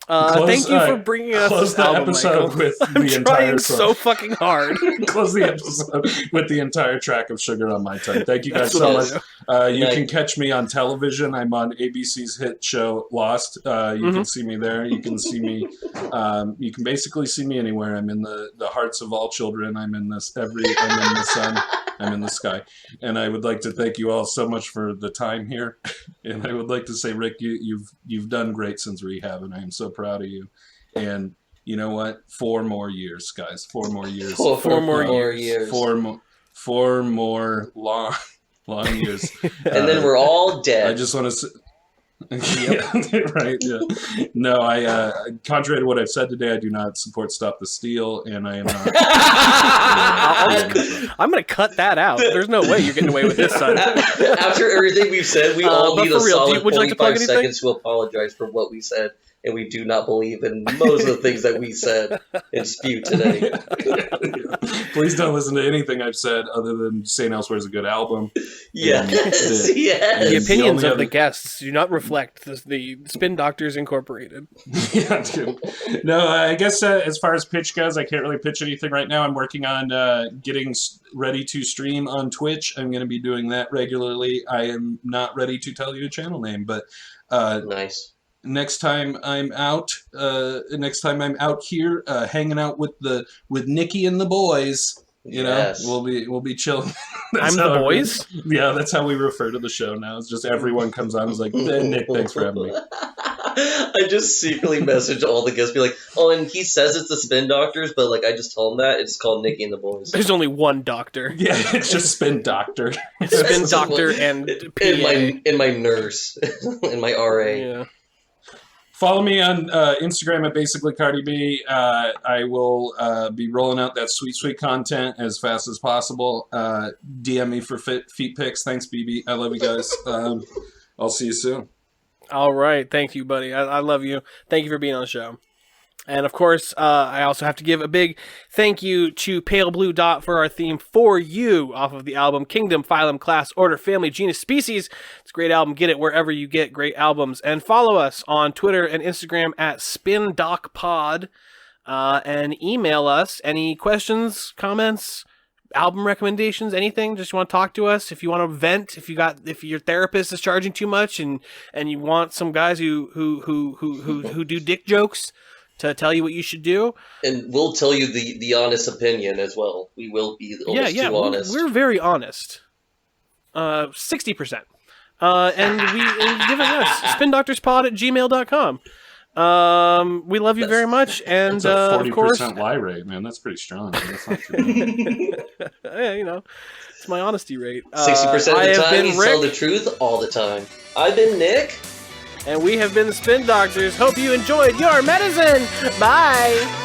Thank you for bringing us close this the album, episode Michael. with I'm the entire trying song. so fucking hard. Close the episode with the entire track of Sugar on My Tongue. Thank you guys That's so what much. I'll You can catch me on television. I'm on ABC's hit show Lost. You can see me there. You can see me. You can basically see me anywhere. I'm in the hearts of all children. I'm in the sun. I'm in the sky. And I would like to thank you all so much for the time here. And I would like to say, Rick, you've done great since rehab, and I am so proud of you. And you know what? 4 more years, guys. 4 more years. 4 more years. 4 more long years. And then we're all dead. I just want to. Right. Yeah. No, I contrary to what I've said today, I do not support Stop the Steal, and I am not. I'm gonna cut that out. There's no way you're getting away with this, son. After everything we've said, we all but need for a real, solid would you like to plug 45 anything? seconds to apologize for what we said, and we do not believe in most of the things that we said and spewed today. Please don't listen to anything I've said other than St. Elsewhere is a good album. Yes, yes. The opinions the of only the guests do not reflect the Spin Doctors Incorporated. Yeah, dude. No, I guess as far as pitch goes, I can't really pitch anything right now. I'm working on getting ready to stream on Twitch. I'm going to be doing that regularly. I am not ready to tell you a channel name, but Nice. next time I'm out here hanging out with Nikki and the boys, you Yes. know, we'll be chilling. I'm the boys? Yeah, that's how we refer to the show now. It's just everyone comes on and is like, hey, Nick, thanks for having me. I just secretly messaged all the guests, be like, oh, and he says it's the Spin Doctors, but like I just told him that it's called Nikki and the Boys. There's only one doctor. Yeah, it's just Spin Doctor. Spin Doctor and PA. And my nurse and my RA. Yeah. Follow me on Instagram at basically Cardi B. I will be rolling out that sweet content as fast as possible. DM me for feet pics. Thanks, BB. I love you guys. I'll see you soon. All right. Thank you, buddy. I love you. Thank you for being on the show. And of course, I also have to give a big thank you to Pale Blue Dot for our theme For You off of the album Kingdom, Phylum, Class, Order, Family, Genus, Species. It's a great album. Get it wherever you get great albums. And follow us on Twitter and Instagram at SpinDocPod. And email us any questions, comments, album recommendations, anything. Just want to talk to us. If you want to vent, if your therapist is charging too much and you want some guys who do dick jokes to tell you what you should do. And we'll tell you the honest opinion as well. We will be almost too honest. We're very honest. 60%. And give it us. spindoctorspod@gmail.com. We love you very much. And That's a 40% of course, lie rate, man. That's pretty strong. That's not true. yeah, you know, it's my honesty rate. 60% of I the have time, been you tell Rick, the truth all the time. I've been Nick. and we have been the Spin Doctors. Hope you enjoyed your medicine. Bye.